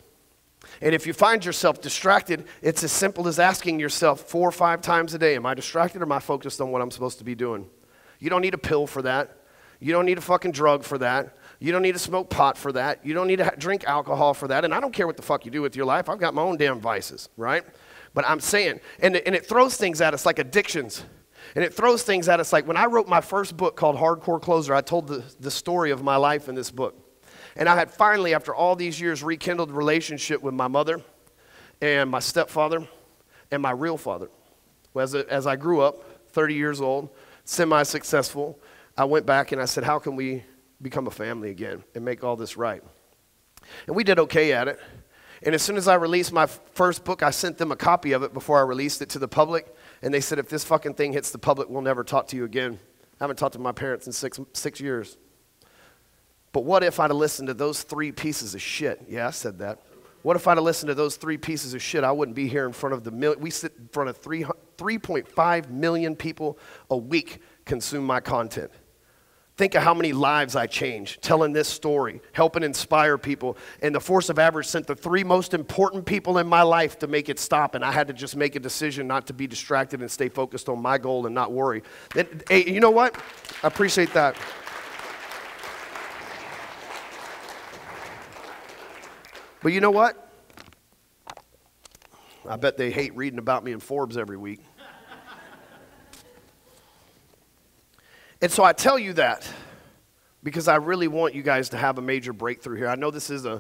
And if you find yourself distracted, it's as simple as asking yourself 4 or 5 times a day, am I distracted or am I focused on what I'm supposed to be doing? You don't need a pill for that. You don't need a fucking drug for that. You don't need to smoke pot for that. You don't need to drink alcohol for that. And I don't care what the fuck you do with your life. I've got my own damn vices, right? But I'm saying, and it throws things at us like addictions. And it throws things at us like when I wrote my first book called Hardcore Closer, I told the story of my life in this book. And I had finally, after all these years, rekindled a relationship with my mother and my stepfather and my real father. As I grew up, 30 years old, semi-successful, I went back and I said, how can we become a family again and make all this right? And we did okay at it. And as soon as I released my first book, I sent them a copy of it before I released it to the public. And they said, if this fucking thing hits the public, we'll never talk to you again. I haven't talked to my parents in six years. But what if I'd have listened to those 3 pieces of shit? Yeah, I said that. What if I'd have listened to those 3 pieces of shit? I wouldn't be here in front of we sit in front of 3.5 million people a week consume my content. Think of how many lives I changed telling this story, helping inspire people. And the force of average sent the 3 most important people in my life to make it stop. And I had to just make a decision not to be distracted and stay focused on my goal and not worry. And, hey, you know what? I appreciate that. But you know what? I bet they hate reading about me in Forbes every week. And so I tell you that because I really want you guys to have a major breakthrough here. I know this is an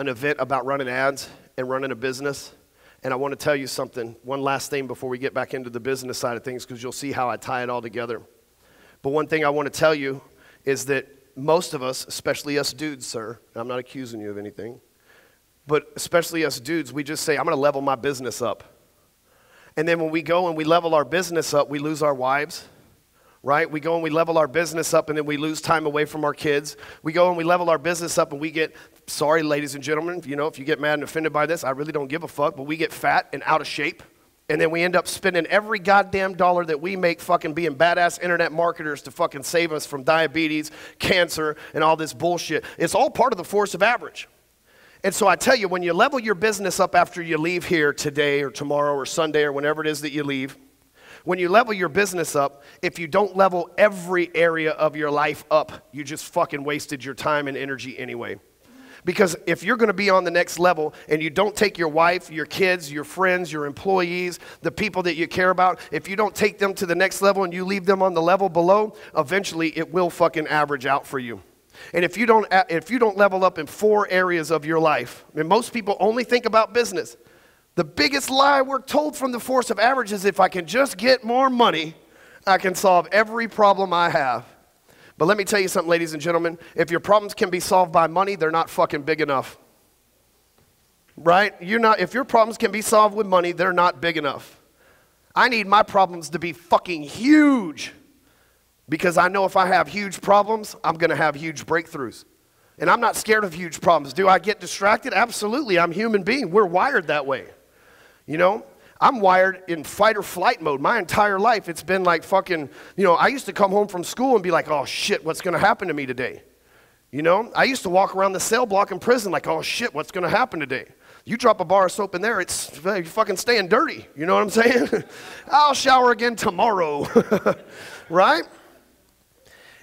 event about running ads and running a business. And I want to tell you something, one last thing before we get back into the business side of things, because you'll see how I tie it all together. But one thing I want to tell you is that most of us, especially us dudes, sir, and I'm not accusing you of anything, but especially us dudes, we just say, I'm going to level my business up. And then when we go and we level our business up, we lose our wives, right? We go and we level our business up and then we lose time away from our kids. We go and we level our business up and we get, sorry, ladies and gentlemen, if you get mad and offended by this, I really don't give a fuck, but we get fat and out of shape. And then we end up spending every goddamn dollar that we make fucking being badass internet marketers to fucking save us from diabetes, cancer, and all this bullshit. It's all part of the force of average. And so I tell you, when you level your business up after you leave here today or tomorrow or Sunday or whenever it is that you leave, when you level your business up, if you don't level every area of your life up, you just fucking wasted your time and energy anyway. Because if you're going to be on the next level and you don't take your wife, your kids, your friends, your employees, the people that you care about, if you don't take them to the next level and you leave them on the level below, eventually it will fucking average out for you. And if you don't level up in 4 areas of your life, and most people only think about business, the biggest lie we're told from the force of average is if I can just get more money, I can solve every problem I have. But let me tell you something, ladies and gentlemen. If your problems can be solved by money, they're not fucking big enough. Right? If your problems can be solved with money, they're not big enough. I need my problems to be fucking huge. Because I know if I have huge problems, I'm going to have huge breakthroughs. And I'm not scared of huge problems. Do I get distracted? Absolutely. I'm a human being. We're wired that way. I'm wired in fight or flight mode my entire life. It's been like fucking, I used to come home from school and be like, oh shit, what's going to happen to me today? I used to walk around the cell block in prison like, oh shit, what's going to happen today? You drop a bar of soap in there, it's you're fucking staying dirty. You know what I'm saying? I'll shower again tomorrow, right?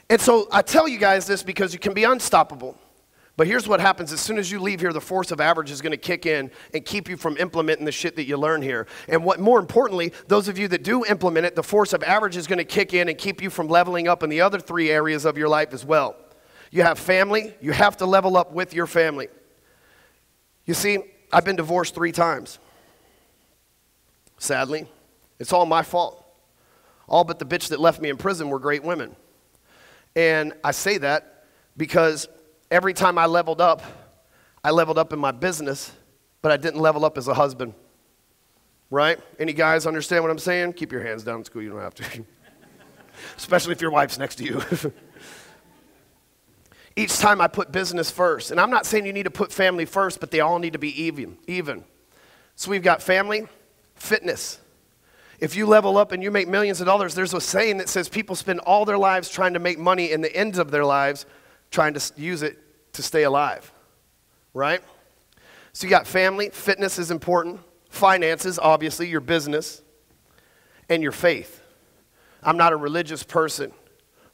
And so I tell you guys this because you can be unstoppable. But here's what happens. As soon as you leave here, the force of average is going to kick in and keep you from implementing the shit that you learn here. And what more importantly, those of you that do implement it, the force of average is going to kick in and keep you from leveling up in the other 3 areas of your life as well. You have family. You have to level up with your family. You see, I've been divorced 3 times. Sadly, it's all my fault. All but the bitch that left me in prison were great women. And I say that because every time I leveled up in my business, but I didn't level up as a husband. Right? Any guys understand what I'm saying? Keep your hands down in school, you don't have to. Especially if your wife's next to you. Each time I put business first. And I'm not saying you need to put family first, but they all need to be even. So we've got family, fitness. If you level up and you make millions of dollars, there's a saying that says people spend all their lives trying to make money in the ends of their lives trying to use it to stay alive, right? So you got family, fitness is important, finances, obviously, your business, and your faith. I'm not a religious person.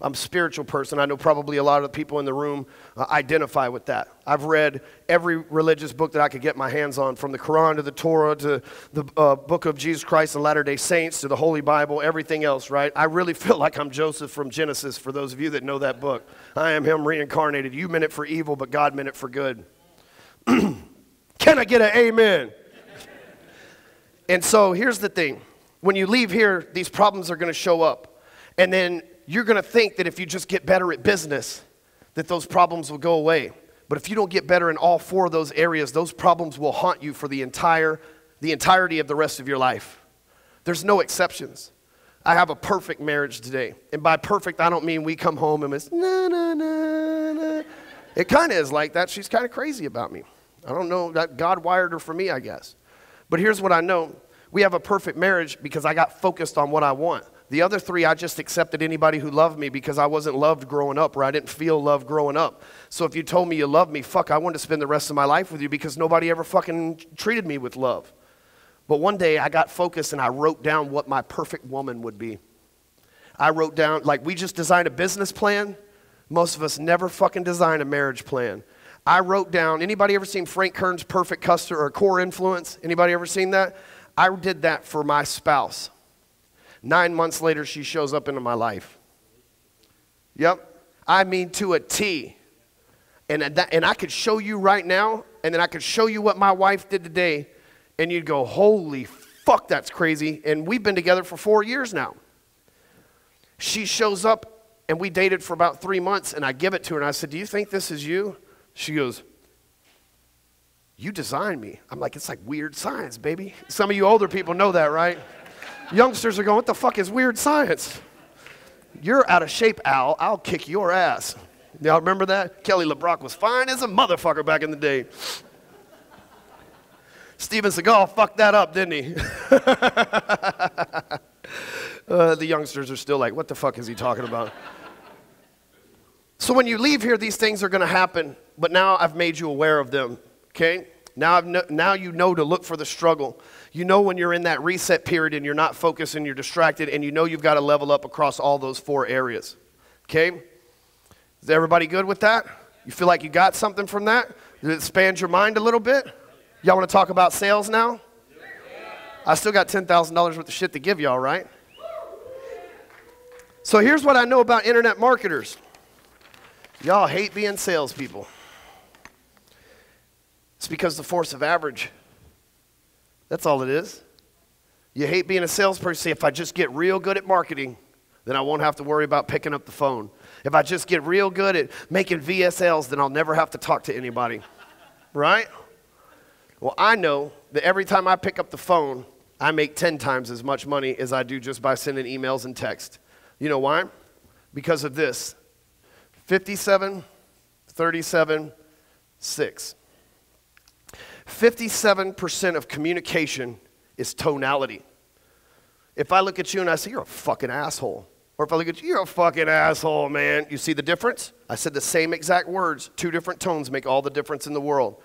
I'm a spiritual person. I know probably a lot of the people in the room identify with that. I've read every religious book that I could get my hands on, from the Quran to the Torah to the book of Jesus Christ and Latter-day Saints to the Holy Bible, everything else, right? I really feel like I'm Joseph from Genesis, for those of you that know that book. I am him reincarnated. You meant it for evil, but God meant it for good. Can I get an amen? And so here's the thing. When you leave here, these problems are going to show up. And then you're going to think that if you just get better at business, that those problems will go away. But if you don't get better in all 4 of those areas, those problems will haunt you for the entirety of the rest of your life. There's no exceptions. I have a perfect marriage today. And by perfect, I don't mean we come home and it's na na na na. It kind of is like that. She's kind of crazy about me. I don't know, that God wired her for me, I guess. But here's what I know. We have a perfect marriage because I got focused on what I want. The other 3, I just accepted anybody who loved me because I wasn't loved growing up, or I didn't feel love growing up. So if you told me you loved me, fuck, I wanted to spend the rest of my life with you because nobody ever fucking treated me with love. But one day I got focused and I wrote down what my perfect woman would be. I wrote down, like, we just designed a business plan. Most of us never fucking design a marriage plan. I wrote down, anybody ever seen Frank Kern's Perfect Customer or Core Influence? Anybody ever seen that? I did that for my spouse. 9 months later, she shows up into my life. Yep. I mean, to a T. And I could show you right now, and then I could show you what my wife did today, and you'd go, holy fuck, that's crazy. And we've been together for 4 years now. She shows up, and we dated for about 3 months, and I give it to her, and I said, do you think this is you? She goes, you designed me. I'm like, it's like weird science, baby. Some of you older people know that, right? Youngsters are going, what the fuck is weird science? You're out of shape, Al. I'll kick your ass. Y'all remember that? Kelly LeBrock was fine as a motherfucker back in the day. Steven Seagal fucked that up, didn't he? The youngsters are still like, what the fuck is he talking about? So when you leave here, these things are going to happen, but now I've made you aware of them, okay? Now you know to look for the struggle. You know when you're in that reset period and you're not focused and you're distracted, and you know you've got to level up across all those 4 areas. Okay? Is everybody good with that? You feel like you got something from that? Did it expand your mind a little bit? Y'all want to talk about sales now? I still got $10,000 worth of shit to give y'all, right? So here's what I know about internet marketers. Y'all hate being salespeople. It's because the force of average. That's all it is. You hate being a salesperson. Say, if I just get real good at marketing, then I won't have to worry about picking up the phone. If I just get real good at making VSLs, then I'll never have to talk to anybody. Right? Well, I know that every time I pick up the phone, I make 10 times as much money as I do just by sending emails and text. You know why? Because of this. 57, 37, 6. 57% of communication is tonality. If I look at you and I say, you're a fucking asshole. Or if I look at you, you're a fucking asshole, man. You see the difference? I said the same exact words. 2 different tones make all the difference in the world.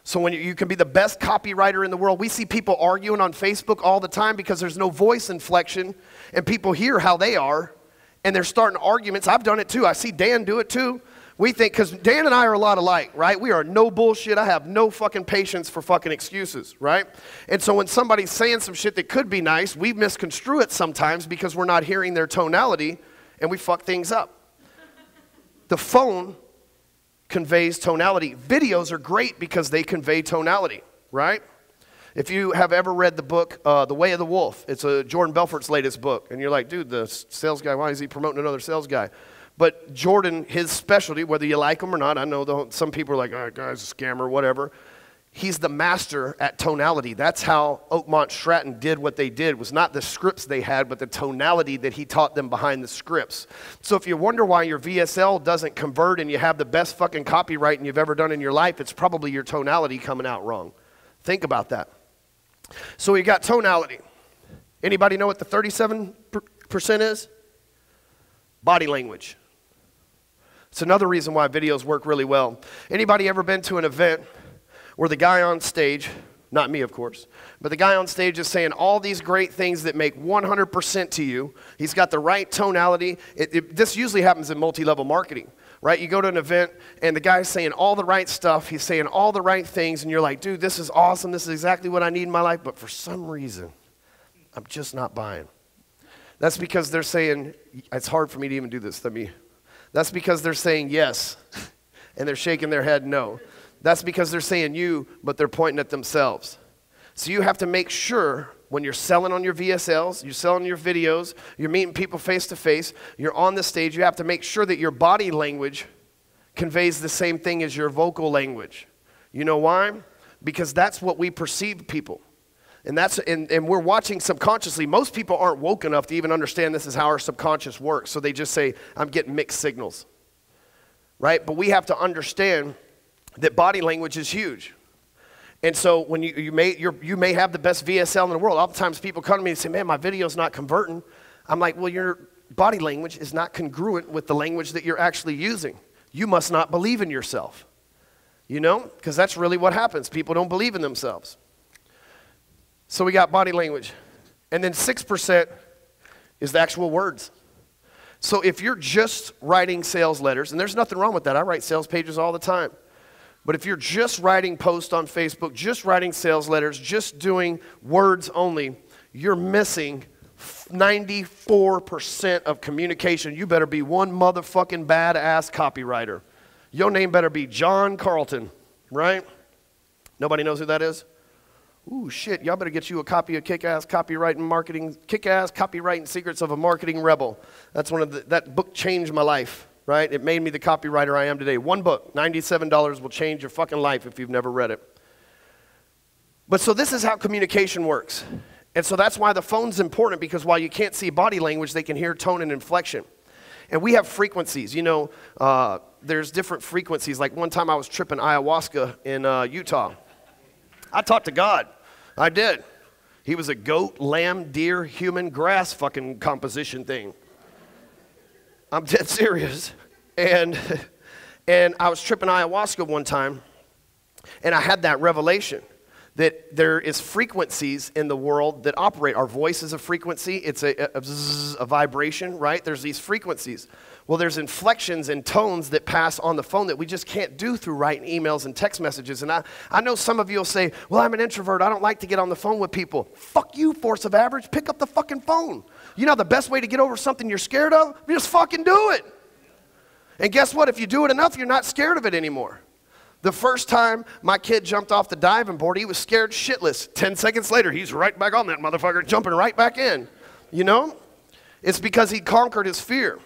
So when you can be the best copywriter in the world, we see people arguing on Facebook all the time because there's no voice inflection, and people hear how they are, and they're starting arguments. I've done it too. I see Dan do it too. We think, because Dan and I are a lot alike, right? We are no bullshit. I have no fucking patience for fucking excuses, right? And so when somebody's saying some shit that could be nice, we misconstrue it sometimes because we're not hearing their tonality, and we fuck things up. The phone conveys tonality. Videos are great because they convey tonality, right? If you have ever read the book, The Way of the Wolf, it's Jordan Belfort's latest book, and you're like, dude, the sales guy, why is he promoting another sales guy? But Jordan, his specialty, whether you like him or not, I know some people are like, oh, guy's a scammer, whatever. He's the master at tonality. That's how Oakmont Stratton did what they did. It was not the scripts they had, but the tonality that he taught them behind the scripts. So if you wonder why your VSL doesn't convert and you have the best fucking copywriting you've ever done in your life, it's probably your tonality coming out wrong. Think about that. So we got tonality. Anybody know what the 37% is? Body language. It's another reason why videos work really well. Anybody ever been to an event where the guy on stage, not me of course, but the guy on stage is saying all these great things that make 100% to you. He's got the right tonality. This usually happens in multi-level marketing, right? You go to an event and the guy's saying all the right stuff. He's saying all the right things and you're like, dude, this is awesome. This is exactly what I need in my life. But for some reason, I'm just not buying. That's because they're saying, it's hard for me to even do this. That's because they're saying yes and they're shaking their head no. That's because they're saying you, but they're pointing at themselves. So you have to make sure when you're selling on your VSLs, you're selling your videos, you're meeting people face to face, you're on the stage, you have to make sure that your body language conveys the same thing as your vocal language. You know why? Because that's what we perceive people. And we're watching subconsciously. Most people aren't woke enough to even understand this is how our subconscious works. So they just say, I'm getting mixed signals. Right? But we have to understand that body language is huge. And so when you may have the best VSL in the world. Oftentimes people come to me and say, man, my video's not converting. I'm like, well, your body language is not congruent with the language that you're actually using. You must not believe in yourself. You know? Because that's really what happens. People don't believe in themselves. So we got body language. And then 6% is the actual words. So if you're just writing sales letters, and there's nothing wrong with that. I write sales pages all the time. But if you're just writing posts on Facebook, just writing sales letters, just doing words only, you're missing 94% of communication. You better be one motherfucking badass copywriter. Your name better be John Carlton, right? Nobody knows who that is? Ooh, shit, y'all better get you a copy of Kick-Ass Copywriting Secrets of a Marketing Rebel. That's that book changed my life. Right? It made me the copywriter I am today. One book, $97 will change your fucking life if you've never read it. But so this is how communication works. And so that's why the phone's important, because while you can't see body language, they can hear tone and inflection. And we have frequencies. You know, there's different frequencies. Like one time I was tripping ayahuasca in Utah. I talked to God. I did. He was a goat, lamb, deer, human, grass fucking composition thing. I'm dead serious. And I was tripping ayahuasca one time, and I had that revelation that there is frequencies in the world that operate. Our voice is a frequency. It's a vibration, right? There's these frequencies. Well, there's inflections and tones that pass on the phone that we just can't do through writing emails and text messages. And I know some of you will say, well, I'm an introvert. I don't like to get on the phone with people. Fuck you, force of average. Pick up the fucking phone. You know the best way to get over something you're scared of? You just fucking do it. And guess what? If you do it enough, you're not scared of it anymore. The first time my kid jumped off the diving board, he was scared shitless. 10 seconds later, he's right back on that motherfucker, jumping right back in. You know? It's because he conquered his fear.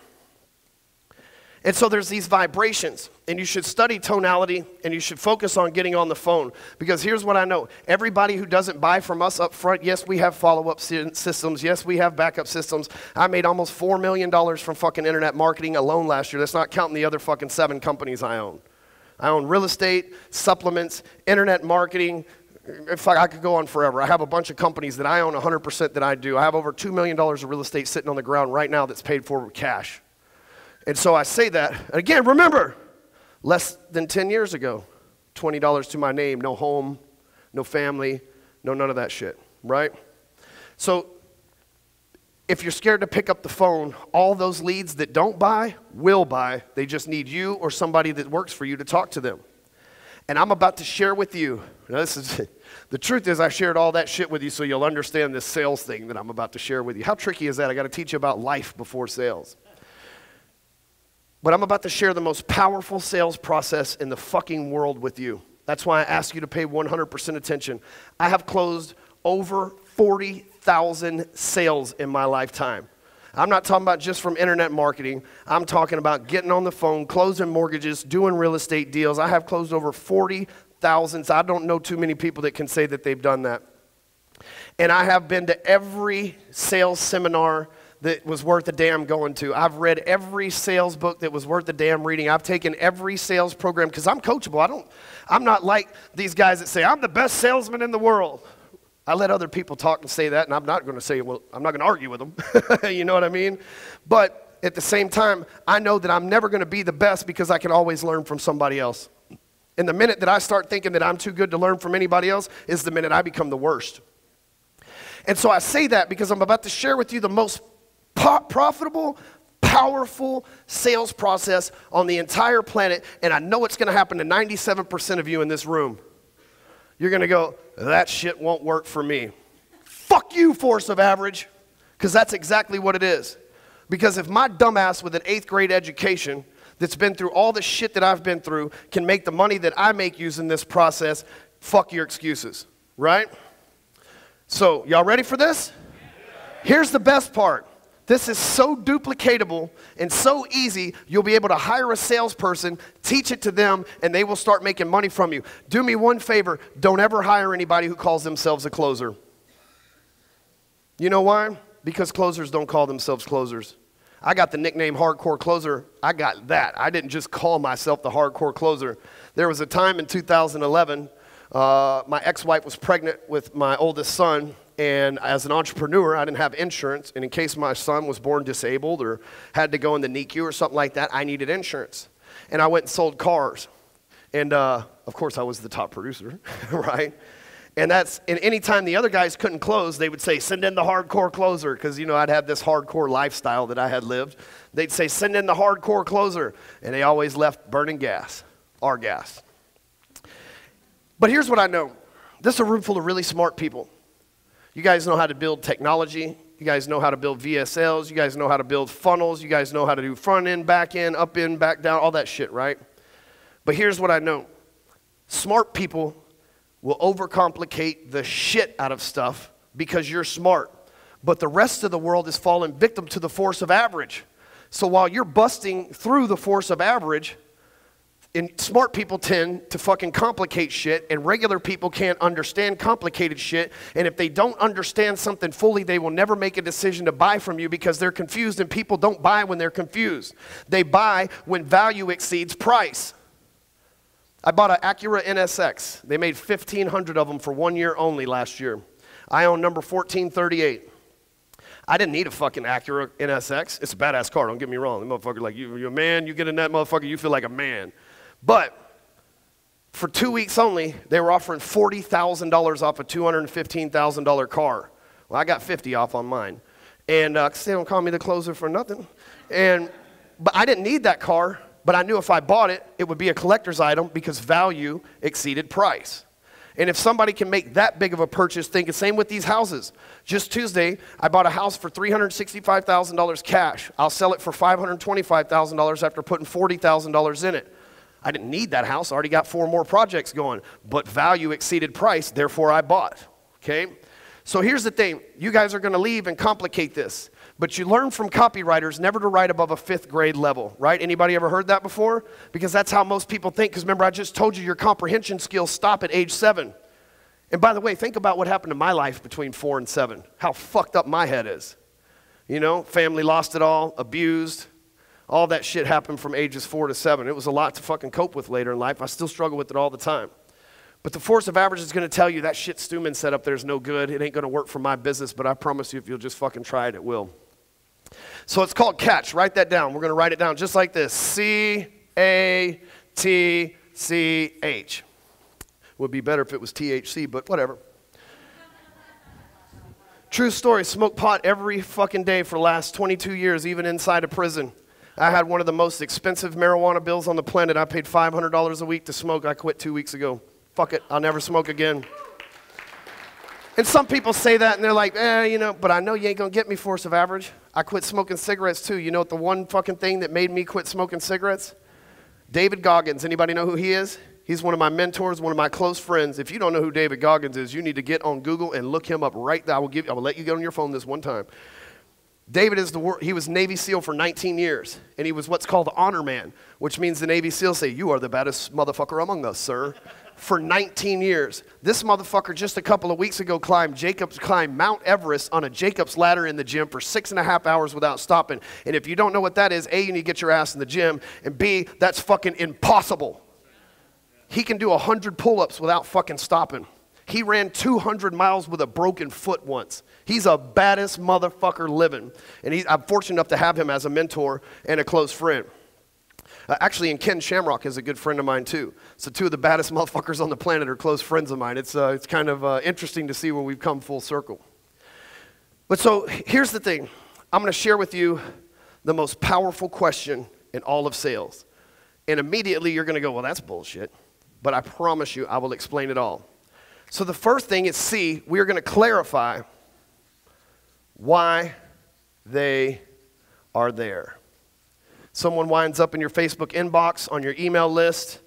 And so there's these vibrations, and you should study tonality, and you should focus on getting on the phone. Because here's what I know. Everybody who doesn't buy from us up front, yes, we have follow-up systems. Yes, we have backup systems. I made almost $4 million from fucking internet marketing alone last year. That's not counting the other fucking 7 companies I own. I own real estate, supplements, internet marketing, In fact, I could go on forever. I have a bunch of companies that I own 100% that I do. I have over $2 million of real estate sitting on the ground right now that's paid for with cash. And so I say that. And again, remember, less than 10 years ago, $20 to my name, no home, no family, no none of that shit, right? So if you're scared to pick up the phone, all those leads that don't buy will buy. They just need you or somebody that works for you to talk to them. And I'm about to share with you, the truth is I shared all that shit with you so you'll understand this sales thing that I'm about to share with you. How tricky is that? I got to teach you about life before sales. But I'm about to share the most powerful sales process in the fucking world with you. That's why I ask you to pay 100% attention. I have closed over 40,000 sales in my lifetime. I'm not talking about just from internet marketing. I'm talking about getting on the phone, closing mortgages, doing real estate deals. I have closed over 40,000. I don't know too many people that can say that they've done that. And I have been to every sales seminar that was worth a damn going to. I've read every sales book that was worth a damn reading. I've taken every sales program because I'm coachable. I'm not like these guys that say, I'm the best salesman in the world. I let other people talk and say that, and I'm not going to say, well, I'm not going to argue with them. You know what I mean? But at the same time, I know that I'm never going to be the best because I can always learn from somebody else. And the minute that I start thinking that I'm too good to learn from anybody else is the minute I become the worst. And so I say that because I'm about to share with you the most profitable, powerful sales process on the entire planet, and I know it's going to happen to 97% of you in this room. You're going to go, that shit won't work for me. Fuck you, force of average, because that's exactly what it is. Because if my dumbass with an 8th grade education that's been through all the shit that I've been through can make the money that I make using this process, fuck your excuses, right? So, y'all ready for this? Here's the best part. This is so duplicatable and so easy, you'll be able to hire a salesperson, teach it to them, and they will start making money from you. Do me one favor, don't ever hire anybody who calls themselves a closer. You know why? Because closers don't call themselves closers. I got the nickname hardcore closer. I got that. I didn't just call myself the hardcore closer. There was a time in 2011, my ex-wife was pregnant with my oldest son. And as an entrepreneur, I didn't have insurance. And in case my son was born disabled or had to go in the NICU or something like that, I needed insurance. And I went and sold cars. And, of course, I was the top producer, right? And any time the other guys couldn't close, they would say, send in the hardcore closer. Because, you know, I'd had this hardcore lifestyle that I had lived. They'd say, send in the hardcore closer. And they always left burning gas, our gas. But here's what I know. This is a room full of really smart people. You guys know how to build technology. You guys know how to build VSLs. You guys know how to build funnels. You guys know how to do front end, back end, up end, back down, all that shit, right? But here's what I know. Smart people will overcomplicate the shit out of stuff because you're smart. But the rest of the world is falling victim to the force of average. So while you're busting through the force of average, and smart people tend to fucking complicate shit, and regular people can't understand complicated shit, and if they don't understand something fully, they will never make a decision to buy from you because they're confused, and people don't buy when they're confused. They buy when value exceeds price. I bought an Acura NSX. They made 1,500 of them for 1 year only last year. I own number 1438. I didn't need a fucking Acura NSX. It's a badass car, don't get me wrong. The motherfucker, like, you're a man, you get in that motherfucker, you feel like a man. But for 2 weeks only, they were offering $40,000 off a $215,000 car. Well, I got 50 off on mine. And they don't call me the closer for nothing. But I didn't need that car, but I knew if I bought it, it would be a collector's item because value exceeded price. And if somebody can make that big of a purchase, think the same with these houses. Just Tuesday, I bought a house for $365,000 cash. I'll sell it for $525,000 after putting $40,000 in it. I didn't need that house. I already got 4 more projects going. But value exceeded price, therefore I bought. Okay? So here's the thing. You guys are going to leave and complicate this. But you learn from copywriters never to write above a 5th grade level, right? Anybody ever heard that before? Because that's how most people think. Because remember, I just told you your comprehension skills stop at age 7. And by the way, think about what happened to my life between 4 and 7. How fucked up my head is. You know, family lost it all, abused. All that shit happened from ages 4 to 7. It was a lot to fucking cope with later in life. I still struggle with it all the time. But the force of average is going to tell you that shit Stewman set up there is no good. It ain't going to work for my business, but I promise you if you'll just fucking try it, it will. So it's called catch. Write that down. We're going to write it down just like this. C-A-T-C-H. Would be better if it was THC, but whatever. True story, smoked pot every fucking day for the last 22 years, even inside a prison. I had one of the most expensive marijuana bills on the planet. I paid $500 a week to smoke. I quit 2 weeks ago. Fuck it, I'll never smoke again. And some people say that and they're like, you know, but I know you ain't gonna get me, force of average. I quit smoking cigarettes too. You know what the one fucking thing that made me quit smoking cigarettes? David Goggins, anybody know who he is? He's one of my mentors, one of my close friends. If you don't know who David Goggins is, you need to get on Google and look him up right now. I will let you get on your phone this one time. David he was Navy SEAL for 19 years, and he was what's called the honor man, which means the Navy SEALs say, you are the baddest motherfucker among us, sir, for 19 years. This motherfucker just a couple of weeks ago climbed Mount Everest on a Jacob's ladder in the gym for 6.5 hours without stopping. And if you don't know what that is, A, you need to get your ass in the gym, and B, that's fucking impossible. He can do 100 pull-ups without fucking stopping. He ran 200 miles with a broken foot once. He's a baddest motherfucker living. And I'm fortunate enough to have him as a mentor and a close friend. Actually, and Ken Shamrock is a good friend of mine too. So two of the baddest motherfuckers on the planet are close friends of mine. It's kind of interesting to see where we've come full circle. But so here's the thing. I'm going to share with you the most powerful question in all of sales. And immediately you're going to go, well, that's bullshit. But I promise you, I will explain it all. So the first thing is C, we are going to clarify why they are there. Someone winds up in your Facebook inbox, on your email list,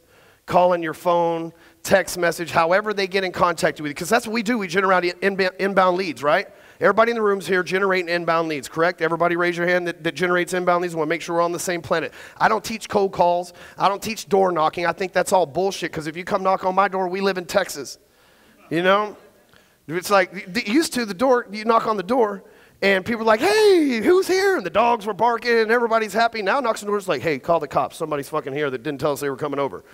calling your phone, text message, however they get in contact with you. Because that's what we do. We generate inbound leads, right? Everybody in the room's here generating inbound leads, correct? Everybody raise your hand that generates inbound leads. I want to make sure we're on the same planet. I don't teach cold calls. I don't teach door knocking. I think that's all bullshit because if you come knock on my door, we live in Texas. You know? It's like, used to the door, you knock on the door, and people are like, hey, who's here? And the dogs were barking, and everybody's happy. Now knocks on the door, it's like, hey, call the cops. Somebody's fucking here that didn't tell us they were coming over.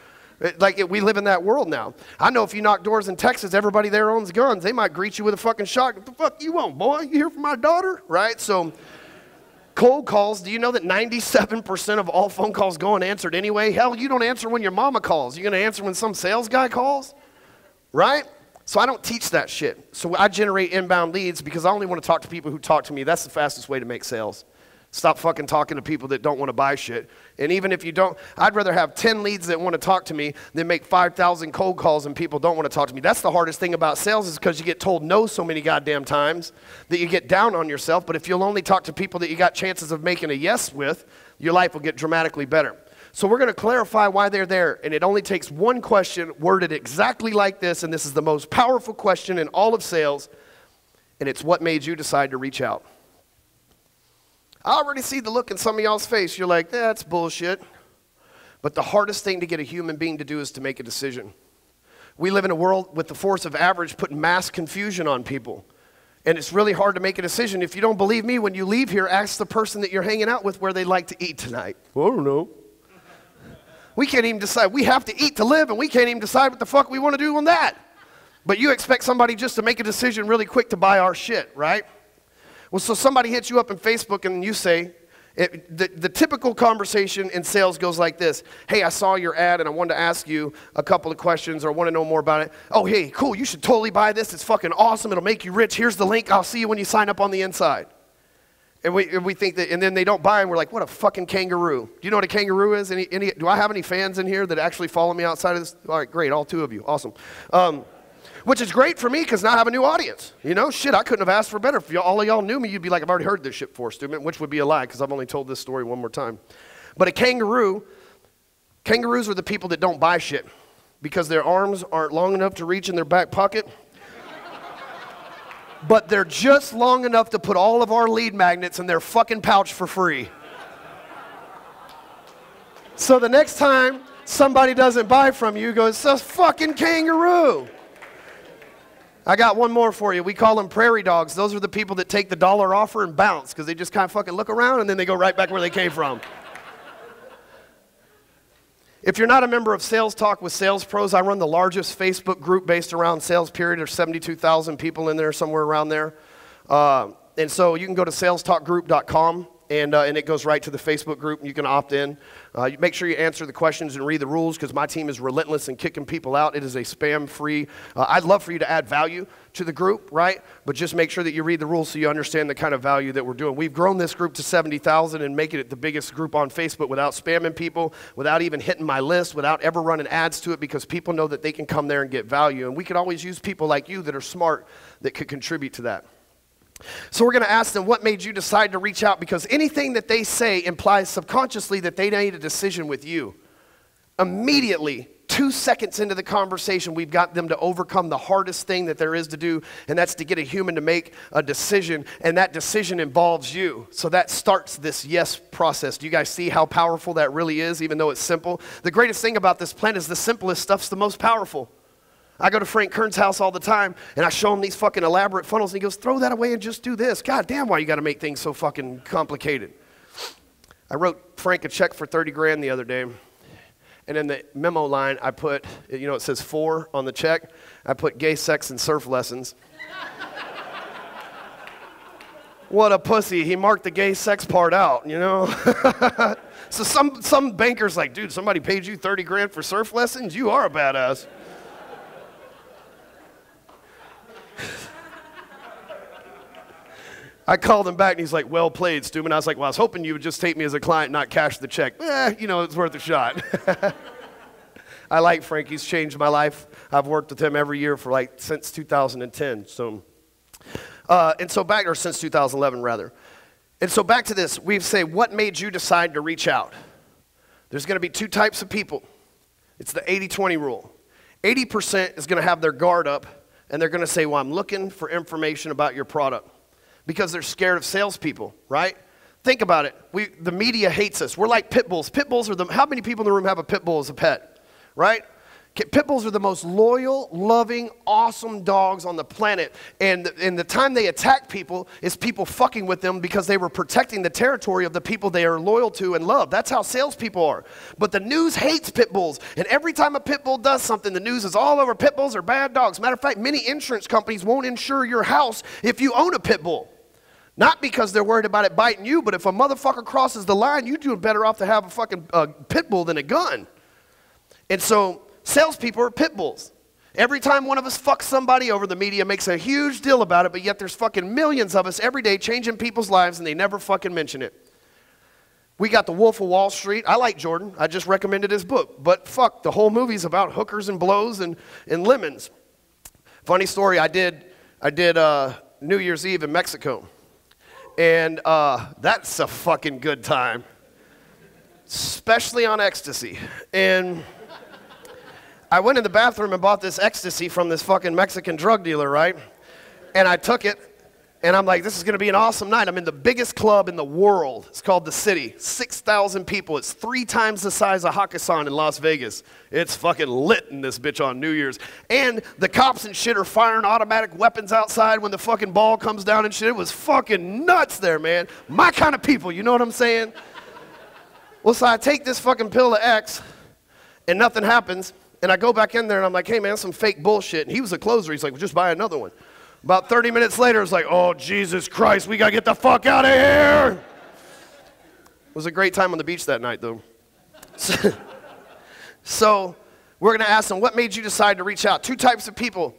We live in that world now. I know if you knock doors in Texas, everybody there owns guns. They might greet you with a fucking shotgun. What the fuck you want, boy? You here for my daughter? Right? So cold calls, do you know that 97% of all phone calls go unanswered anyway? Hell, you don't answer when your mama calls. You're going to answer when some sales guy calls? Right? So I don't teach that shit. So I generate inbound leads because I only want to talk to people who talk to me. That's the fastest way to make sales. Stop fucking talking to people that don't want to buy shit. And even if you don't, I'd rather have 10 leads that want to talk to me than make 5,000 cold calls and people don't want to talk to me. That's the hardest thing about sales is because you get told no so many goddamn times that you get down on yourself. But if you'll only talk to people that you got chances of making a yes with, your life will get dramatically better. So we're going to clarify why they're there. And it only takes one question worded exactly like this. And this is the most powerful question in all of sales. And it's what made you decide to reach out. I already see the look in some of y'all's face. You're like, that's bullshit. But the hardest thing to get a human being to do is to make a decision. We live in a world with the force of average putting mass confusion on people. And it's really hard to make a decision. If you don't believe me, when you leave here, ask the person that you're hanging out with where they'd like to eat tonight. Well, I don't know. We can't even decide. We have to eat to live, and we can't even decide what the fuck we want to do on that. But you expect somebody just to make a decision really quick to buy our shit, right? Well, so somebody hits you up on Facebook and you say, the typical conversation in sales goes like this. Hey, I saw your ad and I wanted to ask you a couple of questions or I want to know more about it. Oh, hey, cool, you should totally buy this. It's fucking awesome. It'll make you rich. Here's the link. I'll see you when you sign up on the inside. And we think that, and then they don't buy and we're like, what a fucking kangaroo. Do you know what a kangaroo is? Do I have any fans in here that actually follow me outside of this? All right, great, all two of you. Awesome. Which is great for me because now I have a new audience. You know, shit, I couldn't have asked for better. If all of y'all knew me, you'd be like, I've already heard this shit before, Stewman, which would be a lie because I've only told this story one more time. But a kangaroos are the people that don't buy shit because their arms aren't long enough to reach in their back pocket. But they're just long enough to put all of our lead magnets in their fucking pouch for free. So the next time somebody doesn't buy from you, go, it's a fucking kangaroo. I got one more for you. We call them prairie dogs. Those are the people that take the dollar offer and bounce because they just kind of fucking look around and then they go right back where they came from. If you're not a member of Sales Talk with Sales Pros, I run the largest Facebook group based around sales period. There's 72,000 people in there, somewhere around there. And so you can go to salestalkgroup.com, and it goes right to the Facebook group, and you can opt in. You make sure you answer the questions and read the rules, because my team is relentless in kicking people out. It is a spam-free. I'd love for you to add value to the group, right? But just make sure that you read the rules so you understand the kind of value that we're doing. We've grown this group to 70,000 and making it the biggest group on Facebook without spamming people, without even hitting my list, without ever running ads to it, because people know that they can come there and get value. And we could always use people like you that are smart that could contribute to that. So we're going to ask them, what made you decide to reach out? Because anything that they say implies subconsciously that they made a decision with you. Immediately, 2 seconds into the conversation, we've got them to overcome the hardest thing that there is to do, and that's to get a human to make a decision, and that decision involves you. So that starts this yes process. Do you guys see how powerful that really is, even though it's simple? The greatest thing about this plan is the simplest stuff's the most powerful. I go to Frank Kern's house all the time, and I show him these fucking elaborate funnels, and he goes, throw that away and just do this. God damn, why you got to make things so fucking complicated? I wrote Frank a check for 30 grand the other day, and in the memo line, I put, you know, it says 4 on the check. I put gay sex and surf lessons. What a pussy. He marked the gay sex part out, you know? So some banker's like, dude, somebody paid you 30 grand for surf lessons? You are a badass. I called him back, and he's like, well played, Stewman. I was like, well, I was hoping you would just take me as a client, not cash the check. You know, it's worth a shot. I like Frank. He's changed my life. I've worked with him every year for since 2010. So, since 2011, rather. And so back to this. We say, what made you decide to reach out? There's going to be 2 types of people. It's the 80-20 rule. 80% is going to have their guard up, and they're going to say, well, I'm looking for information about your product. Because they're scared of salespeople, right? Think about it. The media hates us. We're like pit bulls. Pit bulls are how many people in the room have a pit bull as a pet, right? Pit bulls are the most loyal, loving, awesome dogs on the planet. And the time they attack people is people fucking with them because they were protecting the territory of the people they are loyal to and love. That's how salespeople are. But the news hates pit bulls. And every time a pit bull does something, the news is all over. Pit bulls are bad dogs. Matter of fact, many insurance companies won't insure your house if you own a pit bull. Not because they're worried about it biting you, but if a motherfucker crosses the line, you're doing better off to have a fucking pit bull than a gun. And so salespeople are pit bulls. Every time one of us fucks somebody over, the media makes a huge deal about it, but yet there's fucking millions of us every day changing people's lives, and they never fucking mention it. We got The Wolf of Wall Street. I like Jordan. I just recommended his book. But fuck, the whole movie's about hookers and blows and lemons. Funny story, I did New Year's Eve in Mexico. And that's a fucking good time, especially on ecstasy. And I went in the bathroom and bought this ecstasy from this fucking Mexican drug dealer, right? And I took it, and I'm like, this is going to be an awesome night. I'm in the biggest club in the world. It's called The City. 6,000 people. It's 3 times the size of Hakkasan in Las Vegas. It's fucking lit in this bitch on New Year's. And the cops and shit are firing automatic weapons outside when the fucking ball comes down and shit. It was fucking nuts there, man. My kind of people, you know what I'm saying? Well, so I take this fucking pill of X, and nothing happens. And I go back in there, and I'm like, hey, man, some fake bullshit. And he was a closer. He's like, well, just buy another one. About 30 minutes later, it's like, oh, Jesus Christ, we got to get the fuck out of here. It was a great time on the beach that night, though. So we're going to ask them, what made you decide to reach out? 2 types of people.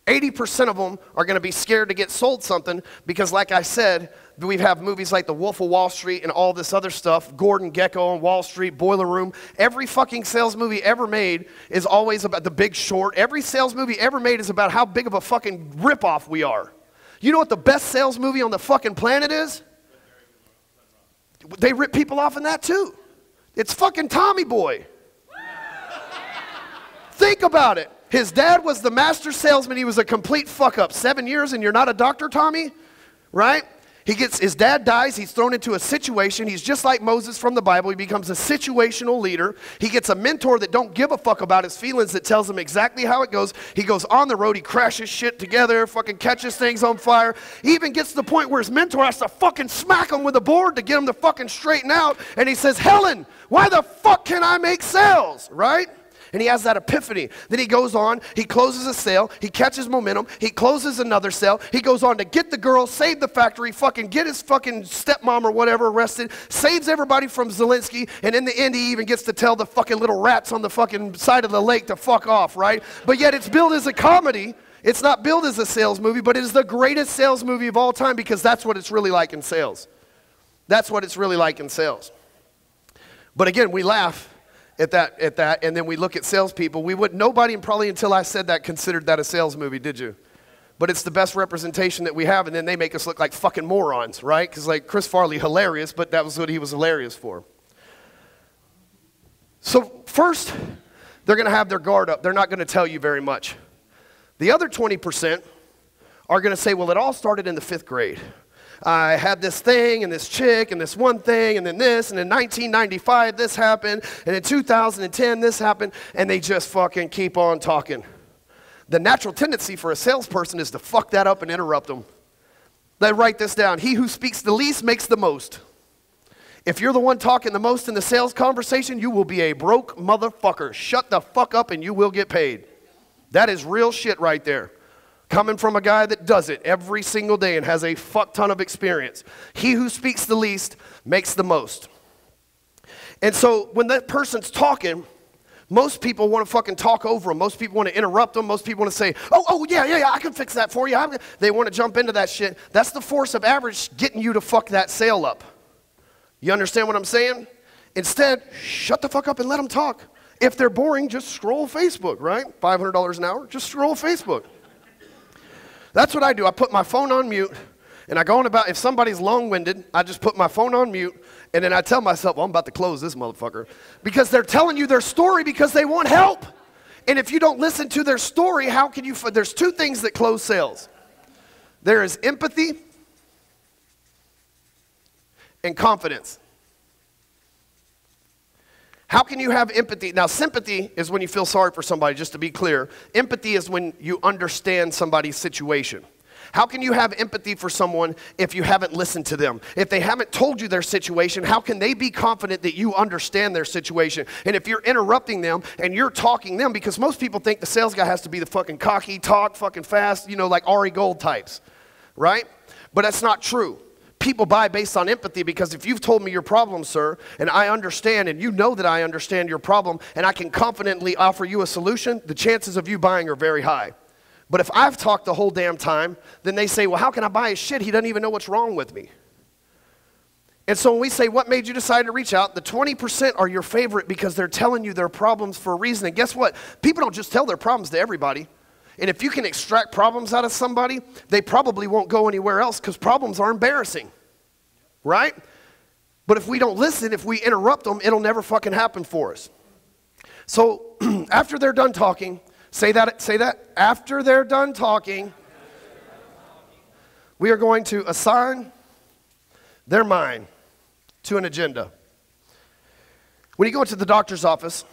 80% of them are going to be scared to get sold something because, like I said, we have movies like The Wolf of Wall Street and all this other stuff, Gordon Gekko on Wall Street, Boiler Room. Every fucking sales movie ever made is always about The Big Short. Every sales movie ever made is about how big of a fucking ripoff we are. You know what the best sales movie on the fucking planet is? They rip people off in that too. It's fucking Tommy Boy. Think about it. His dad was the master salesman. He was a complete fuck up. 7 years and you're not a doctor, Tommy? Right? His dad dies, he's thrown into a situation. He's just like Moses from the Bible. He becomes a situational leader. He gets a mentor that don't give a fuck about his feelings, that tells him exactly how it goes. He goes on the road, he crashes shit together, fucking catches things on fire. He even gets to the point where his mentor has to fucking smack him with a board to get him to fucking straighten out. And he says, Helen, why the fuck can I make sales, right? And he has that epiphany. Then he goes on, he closes a sale, he catches momentum, he closes another sale, he goes on to get the girl, save the factory, fucking get his fucking stepmom or whatever arrested, saves everybody from Zelensky, and in the end he even gets to tell the fucking little rats on the fucking side of the lake to fuck off, right? But yet it's billed as a comedy. It's not billed as a sales movie, but it is the greatest sales movie of all time because that's what it's really like in sales. That's what it's really like in sales. But again, we laugh at that, and then we look at salespeople. Nobody probably until I said that considered that a sales movie, did you? But it's the best representation that we have, and then they make us look like fucking morons, right? Because like Chris Farley, hilarious, but that was what he was hilarious for. So first, they're going to have their guard up. They're not going to tell you very much. The other 20% are going to say, well, it all started in the 5th grade. I had this thing and this chick and this one thing and then this, and in 1995 this happened, and in 2010 this happened, and they just fucking keep on talking. The natural tendency for a salesperson is to fuck that up and interrupt them. They write this down. He who speaks the least makes the most. If you're the one talking the most in the sales conversation, you will be a broke motherfucker. Shut the fuck up and you will get paid. That is real shit right there. Coming from a guy that does it every single day and has a fuck ton of experience. He who speaks the least makes the most. And so when that person's talking, most people want to fucking talk over them. Most people want to interrupt them. Most people want to say, oh, yeah, I can fix that for you. They want to jump into that shit. That's the force of average getting you to fuck that sale up. You understand what I'm saying? Instead, shut the fuck up and let them talk. If they're boring, just scroll Facebook, right? $500 an hour, just scroll Facebook. That's what I do. I put my phone on mute, and I go on about, if somebody's long-winded, I just put my phone on mute, and then I tell myself, well, I'm about to close this motherfucker. Because they're telling you their story because they want help. And if you don't listen to their story, how can you, there's 2 things that close sales. There is empathy and confidence. How can you have empathy? Now, sympathy is when you feel sorry for somebody, just to be clear. Empathy is when you understand somebody's situation. How can you have empathy for someone if you haven't listened to them? If they haven't told you their situation, how can they be confident that you understand their situation? And if you're interrupting them and you're talking them, because most people think the sales guy has to be the fucking cocky, talk fucking fast, you know, like Ari Gold types, right? But that's not true. People buy based on empathy because if you've told me your problem, sir, and I understand and you know that I understand your problem and I can confidently offer you a solution, the chances of you buying are very high. But if I've talked the whole damn time, then they say, well, how can I buy his shit? He doesn't even know what's wrong with me. And so when we say, what made you decide to reach out? The 20% are your favorite because they're telling you their problems for a reason. And guess what? People don't just tell their problems to everybody. And if you can extract problems out of somebody, they probably won't go anywhere else because problems are embarrassing, right? But if we don't listen, if we interrupt them, it'll never fucking happen for us. So after they're done talking, say that. After they're done talking, we are going to assign their mind to an agenda. When you go into the doctor's office,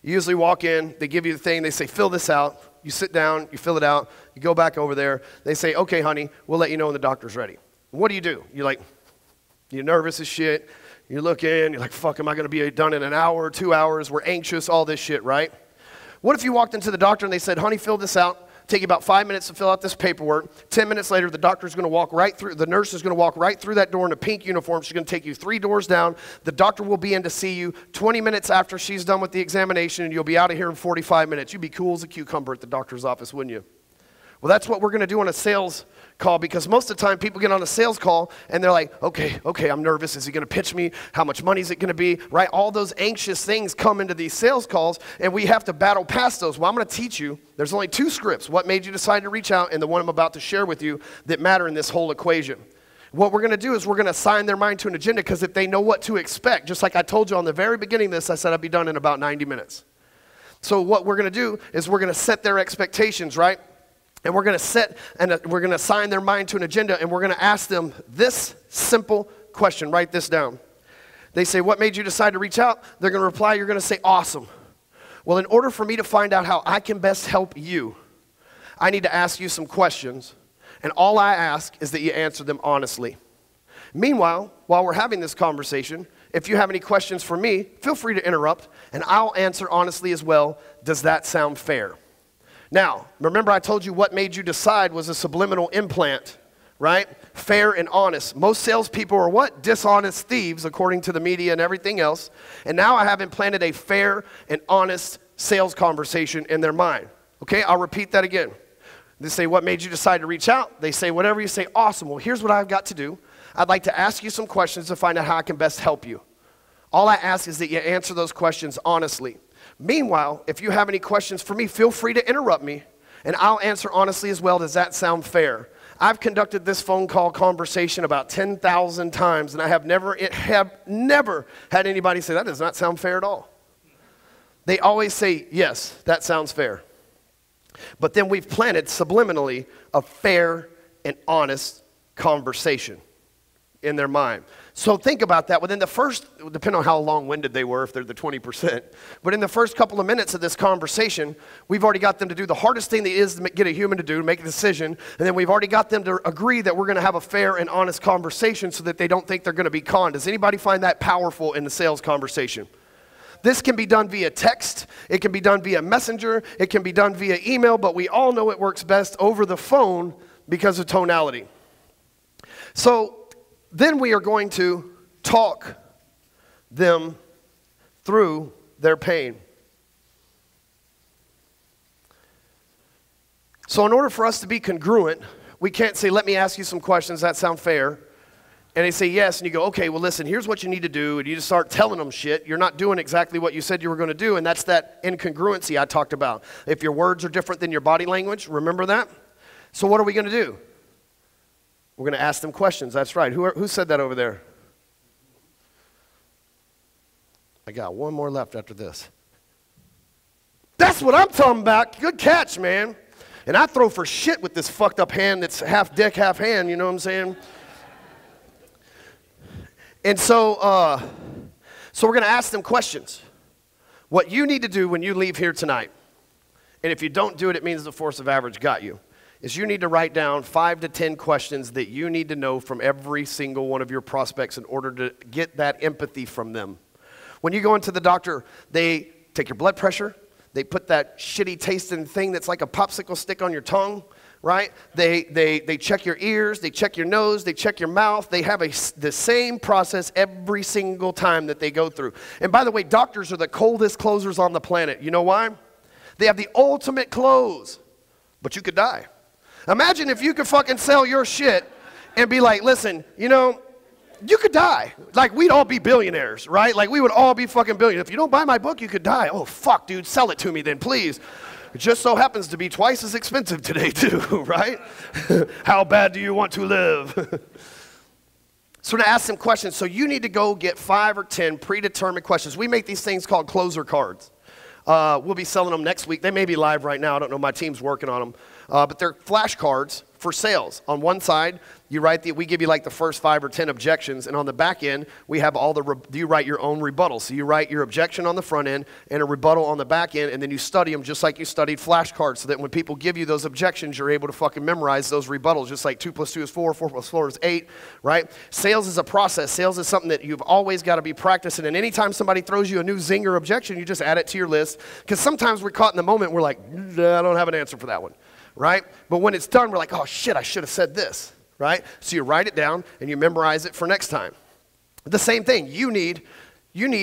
you usually walk in, they give you the thing, they say, fill this out. You sit down, you fill it out, you go back over there. They say, okay, honey, we'll let you know when the doctor's ready. What do? You're nervous as shit. You look in, you're like, fuck, am I going to be done in an hour, 2 hours? We're anxious, all this shit, right? What if you walked into the doctor and they said, honey, fill this out. Take you about 5 minutes to fill out this paperwork. 10 minutes later, the doctor's going to walk right through, the nurse is going to walk right through that door in a pink uniform. She's going to take you 3 doors down. The doctor will be in to see you 20 minutes after she's done with the examination, and you'll be out of here in 45 minutes. You'd be cool as a cucumber at the doctor's office, wouldn't you? Well, that's what we're going to do on a sales call, because most of the time people get on a sales call and they're like, okay, I'm nervous. Is he going to pitch me? How much money is it going to be? Right? All those anxious things come into these sales calls, and we have to battle past those. Well, I'm going to teach you. There's only 2 scripts, what made you decide to reach out and the one I'm about to share with you, that matter in this whole equation. What we're going to do is we're going to assign their mind to an agenda, because if they know what to expect, just like I told you on the very beginning of this, I said I'd be done in about 90 minutes. So what we're going to do is we're going to set their expectations, right? And we're going to set, and we're going to assign their mind to an agenda, and we're going to ask them this simple question. Write this down. They say, what made you decide to reach out? They're going to reply, you're going to say, awesome. Well, in order for me to find out how I can best help you, I need to ask you some questions. And all I ask is that you answer them honestly. Meanwhile, while we're having this conversation, if you have any questions for me, feel free to interrupt, and I'll answer honestly as well. Does that sound fair? Now, remember I told you what made you decide was a subliminal implant, right? Fair and honest. Most salespeople are what? Dishonest thieves, according to the media and everything else. And now I have implanted a fair and honest sales conversation in their mind. Okay, I'll repeat that again. They say, what made you decide to reach out? They say, whatever you say, awesome. Well, here's what I've got to do. I'd like to ask you some questions to find out how I can best help you. All I ask is that you answer those questions honestly. Meanwhile, if you have any questions for me, feel free to interrupt me, and I'll answer honestly as well. Does that sound fair? I've conducted this phone call conversation about 10,000 times, and I have never had anybody say, that does not sound fair at all. They always say, yes, that sounds fair. But then we've planted subliminally a fair and honest conversation in their mind. So think about that. Within the first, depending on how long-winded they were, if they're the 20%, but in the first couple of minutes of this conversation, we've already got them to do the hardest thing that is to get a human to do, make a decision, and then we've already got them to agree that we're going to have a fair and honest conversation so that they don't think they're going to be conned. Does anybody find that powerful in the sales conversation? This can be done via text, it can be done via messenger, it can be done via email, but we all know it works best over the phone because of tonality. So then we are going to talk them through their pain. So in order for us to be congruent, we can't say, let me ask you some questions, that sound fair? And they say yes, and you go, okay, well listen, here's what you need to do, and you just start telling them shit. You're not doing exactly what you said you were going to do, and that's that incongruency I talked about. If your words are different than your body language, remember that? So what are we going to do? We're going to ask them questions. That's right. Who said that over there? I got one more left after this. That's what I'm talking about. Good catch, man. And I throw for shit with this fucked up hand that's half dick, half hand, you know what I'm saying? And so we're going to ask them questions. What you need to do when you leave here tonight, and if you don't do it, it means the force of average got you, is you need to write down 5 to 10 questions that you need to know from every single one of your prospects in order to get that empathy from them. When you go into the doctor, they take your blood pressure, they put that shitty tasting thing that's like a popsicle stick on your tongue, right? They check your ears, they check your nose, they check your mouth. They have the same process every single time that they go through. And by the way, doctors are the coldest closers on the planet. You know why? They have the ultimate close, but you could die. Imagine if you could fucking sell your shit and be like, listen, you know, you could die. Like, we'd all be billionaires, right? Like, we would all be fucking billionaires. If you don't buy my book, you could die. Oh, fuck, dude, sell it to me then, please. It just so happens to be twice as expensive today, too, right? How bad do you want to live? So I'm going to ask some questions. So you need to go get 5 or 10 predetermined questions. We make these things called closer cards. We'll be selling them next week. They may be live right now. I don't know. My team's working on them. But they're flashcards for sales. On one side, we give you like the first 5 or 10 objections, and on the back end, we have you write your own rebuttal. So you write your objection on the front end and a rebuttal on the back end, and then you study them just like you studied flashcards, so that when people give you those objections, you're able to fucking memorize those rebuttals, just like 2 + 2 is 4, 4 + 4 is 8, right? Sales is a process. Sales is something that you've always got to be practicing, and anytime somebody throws you a new zinger objection, you just add it to your list, because sometimes we're caught in the moment, we're like, I don't have an answer for that one. Right? But when it's done, we're like, oh shit, I should have said this, right? So you write it down and you memorize it for next time. The same thing, you need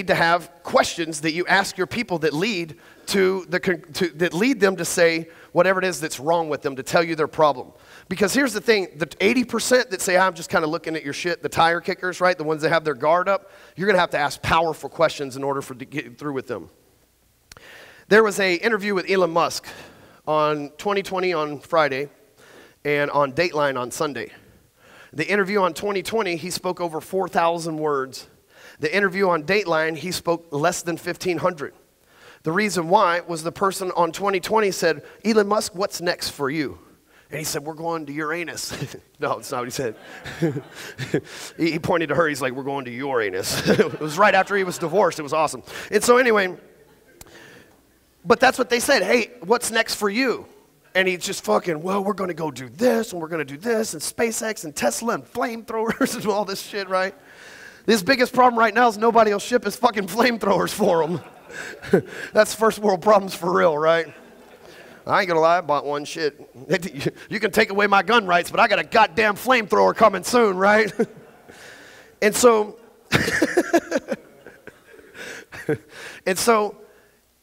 to have questions that you ask your people that lead that lead them to say whatever it is that's wrong with them, to tell you their problem. Because here's the thing, the 80% that say, I'm just kind of looking at your shit, the tire kickers, right? The ones that have their guard up, you're going to have to ask powerful questions in order to get through with them. There was an interview with Elon Musk on 2020 on Friday and on Dateline on Sunday. The interview on 2020, he spoke over 4,000 words. The interview on Dateline, he spoke less than 1,500. The reason why was the person on 2020 said, Elon Musk, what's next for you? And he said, we're going to Uranus. No, that's not what he said. He pointed to her. He's like, we're going to Uranus. It was right after he was divorced. It was awesome. And so anyway, but that's what they said. Hey, what's next for you? And he's just fucking, well, we're going to go do this, and we're going to do this, and SpaceX, and Tesla, and flamethrowers, and all this shit, right? His biggest problem right now is nobody will ship his fucking flamethrowers for him. That's first world problems for real, right? I ain't gonna lie, I bought one shit. You can take away my gun rights, but I got a goddamn flamethrower coming soon, right? And so,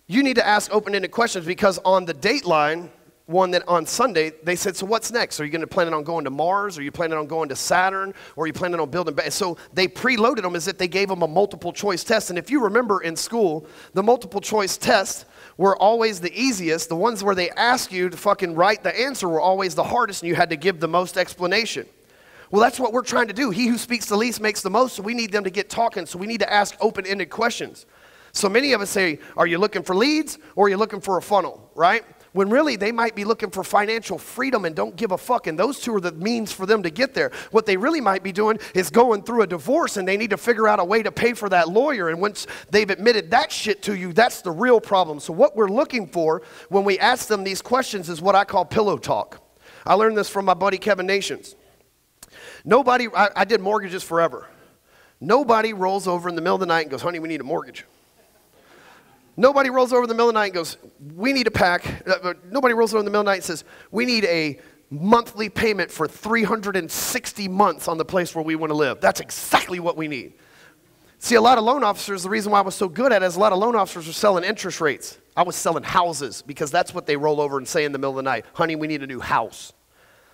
you need to ask open-ended questions, because on the Dateline, one that on Sunday, they said, so what's next? Are you going to plan on going to Mars? Are you planning on going to Saturn? Or are you planning on building back? So they preloaded them as if they gave them a multiple choice test. And if you remember in school, the multiple choice tests were always the easiest. The ones where they asked you to fucking write the answer were always the hardest, and you had to give the most explanation. Well, that's what we're trying to do. He who speaks the least makes the most, so we need them to get talking, so we need to ask open-ended questions. So many of us say, are you looking for leads, or are you looking for a funnel, right? When really they might be looking for financial freedom and don't give a fuck, and those two are the means for them to get there. What they really might be doing is going through a divorce, and they need to figure out a way to pay for that lawyer, and once they've admitted that shit to you, that's the real problem. So what we're looking for when we ask them these questions is what I call pillow talk. I learned this from my buddy Kevin Nations. I did mortgages forever. Nobody rolls over in the middle of the night and goes, honey, we need a mortgage. Nobody rolls over in the middle of the night and goes, we need a pack. Nobody rolls over in the middle of the night and says, we need a monthly payment for 360 months on the place where we want to live. That's exactly what we need. See, a lot of loan officers, the reason why I was so good at it is a lot of loan officers were selling interest rates. I was selling houses, because that's what they roll over and say in the middle of the night. Honey, we need a new house.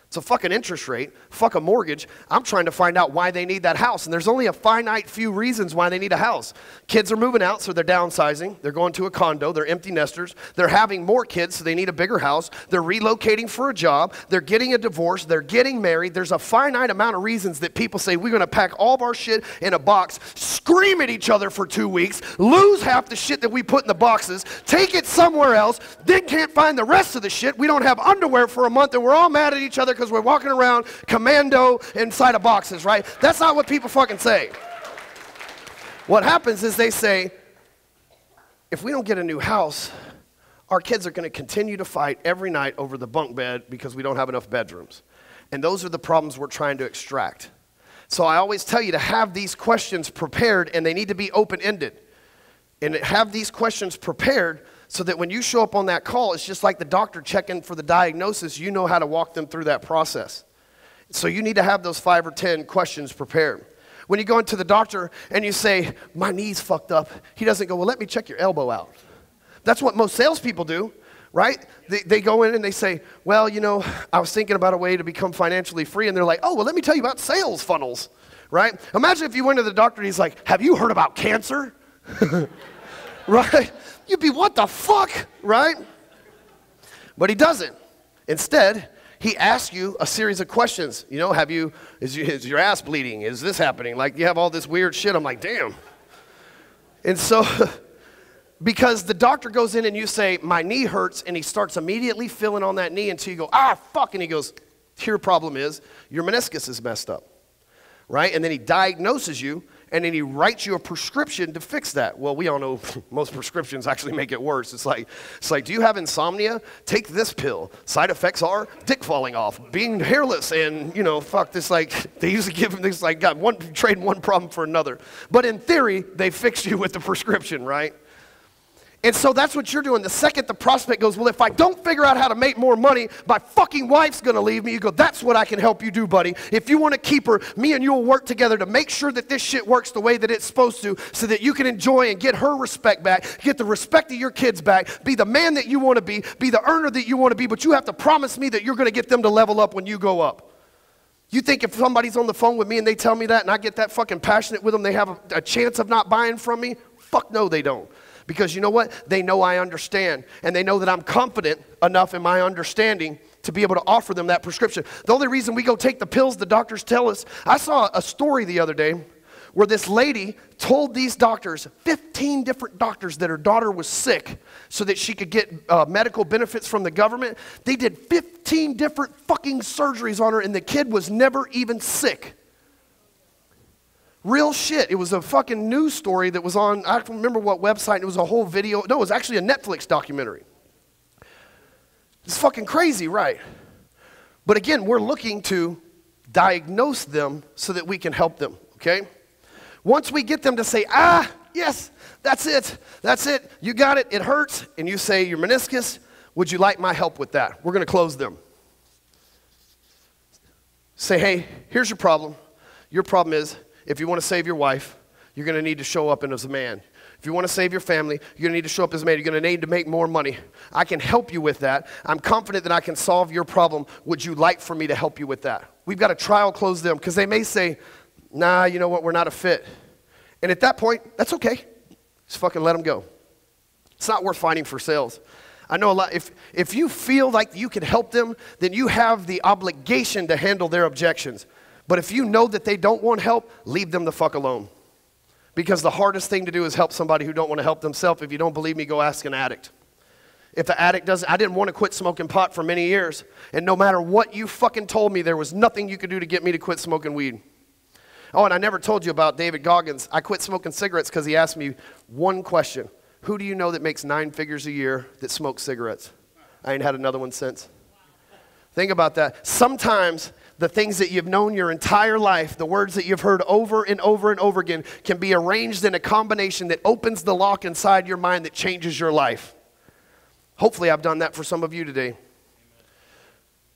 It's a fucking interest rate, fuck a mortgage. I'm trying to find out why they need that house. And there's only a finite few reasons why they need a house. Kids are moving out, so they're downsizing. They're going to a condo. They're empty nesters. They're having more kids, so they need a bigger house. They're relocating for a job. They're getting a divorce. They're getting married. There's a finite amount of reasons that people say, we're going to pack all of our shit in a box, scream at each other for 2 weeks, lose half the shit that we put in the boxes, take it somewhere else, then can't find the rest of the shit. We don't have underwear for a month, and we're all mad at each other because we're walking around commando inside of boxes, right? That's not what people fucking say. What happens is they say, if we don't get a new house, our kids are going to continue to fight every night over the bunk bed because we don't have enough bedrooms. And those are the problems we're trying to extract. So I always tell you to have these questions prepared, and they need to be open-ended. And have these questions prepared so that when you show up on that call, it's just like the doctor checking for the diagnosis. You know how to walk them through that process. So you need to have those 5 or 10 questions prepared. When you go into the doctor and you say, my knee's fucked up, he doesn't go, well, let me check your elbow out. That's what most salespeople do, right? They go in and they say, well, you know, I was thinking about a way to become financially free. And they're like, oh, well, let me tell you about sales funnels, right? Imagine if you went to the doctor and he's like, have you heard about cancer? Right? You'd be, what the fuck, right? But he doesn't. Instead, he asks you a series of questions. You know, is your ass bleeding? Is this happening? Like, you have all this weird shit. I'm like, damn. And so, because the doctor goes in and you say, my knee hurts, and he starts immediately feeling on that knee until you go, ah, fuck, and he goes, your problem is your meniscus is messed up, right? And then he diagnoses you, and then he writes you a prescription to fix that. Well, we all know most prescriptions actually make it worse. It's like, do you have insomnia? Take this pill. Side effects are dick falling off, being hairless, and, you know, fuck this, like, they usually give them this, like, trading one problem for another. But in theory, they fix you with the prescription, right? And so that's what you're doing. The second the prospect goes, well, if I don't figure out how to make more money, my fucking wife's going to leave me. You go, that's what I can help you do, buddy. If you want to keep her, me and you will work together to make sure that this shit works the way that it's supposed to, so that you can enjoy and get her respect back, get the respect of your kids back, be the man that you want to be the earner that you want to be, but you have to promise me that you're going to get them to level up when you go up. You think if somebody's on the phone with me and they tell me that and I get that fucking passionate with them, they have a chance of not buying from me? Fuck no, they don't. Because you know what? They know I understand, and they know that I'm confident enough in my understanding to be able to offer them that prescription. The only reason we go take the pills the doctors tell us, I saw a story the other day where this lady told these doctors, 15 different doctors, that her daughter was sick so that she could get medical benefits from the government. They did 15 different fucking surgeries on her, and the kid was never even sick. Real shit. It was a fucking news story that was on, I don't remember what website, it was a whole video. No, it was actually a Netflix documentary. It's fucking crazy, right? But again, we're looking to diagnose them so that we can help them, okay? Once we get them to say, yes, that's it, you got it, it hurts, and you say, your meniscus, would you like my help with that? We're going to close them. Say, hey, here's your problem. Your problem is, if you want to save your wife, you're going to need to show up as a man. If you want to save your family, you're going to need to show up as a man. You're going to need to make more money. I can help you with that. I'm confident that I can solve your problem. Would you like for me to help you with that? We've got to trial close them because they may say, nah, you know what, we're not a fit. And at that point, that's okay. Just fucking let them go. It's not worth fighting for sales. I know a lot, if you feel like you can help them, then you have the obligation to handle their objections. But if you know that they don't want help, leave them the fuck alone. Because the hardest thing to do is help somebody who don't want to help themselves. If you don't believe me, go ask an addict. If the addict doesn't, I didn't want to quit smoking pot for many years. And no matter what you fucking told me, there was nothing you could do to get me to quit smoking weed. Oh, and I never told you about David Goggins. I quit smoking cigarettes because he asked me one question. Who do you know that makes 9 figures a year that smokes cigarettes? I ain't had another one since. Think about that. Sometimes the things that you've known your entire life, the words that you've heard over and over and over again, can be arranged in a combination that opens the lock inside your mind that changes your life. Hopefully I've done that for some of you today.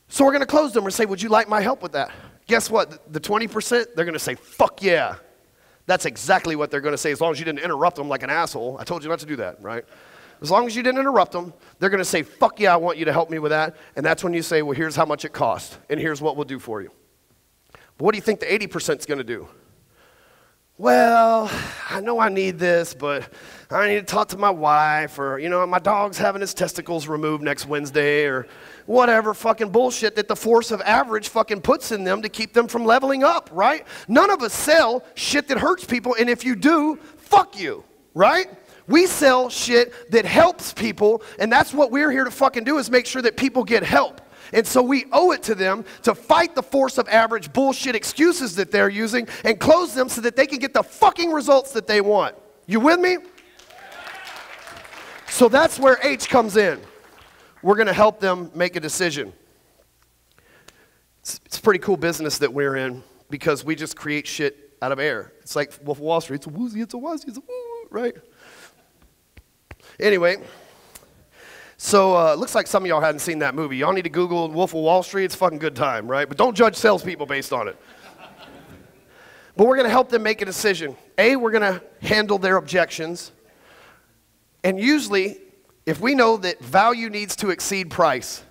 So we're going to close them and say, would you like my help with that? Guess what? The 20%, they're going to say, fuck yeah. That's exactly what they're going to say, as long as you didn't interrupt them like an asshole. I told you not to do that, right? As long as you didn't interrupt them, they're going to say, fuck yeah, I want you to help me with that. And that's when you say, well, here's how much it costs, and here's what we'll do for you. But what do you think the 80% is going to do? Well, I know I need this, but I need to talk to my wife, or, you know, my dog's having his testicles removed next Wednesday, or whatever fucking bullshit that the force of average fucking puts in them to keep them from leveling up, right? None of us sell shit that hurts people, and if you do, fuck you, right? We sell shit that helps people, and that's what we're here to fucking do, is make sure that people get help. And so we owe it to them to fight the force of average bullshit excuses that they're using and close them so that they can get the fucking results that they want. You with me? So that's where H comes in. We're going to help them make a decision. It's a pretty cool business that we're in because we just create shit out of air. It's like Wolf of Wall Street. It's a woozy, it's a wazzy, it's a woo, right? Anyway, so it looks like some of y'all hadn't seen that movie. Y'all need to Google Wolf of Wall Street. It's a fucking good time, right? But don't judge salespeople based on it. But we're going to help them make a decision. A, we're going to handle their objections. And usually, if we know that value needs to exceed price,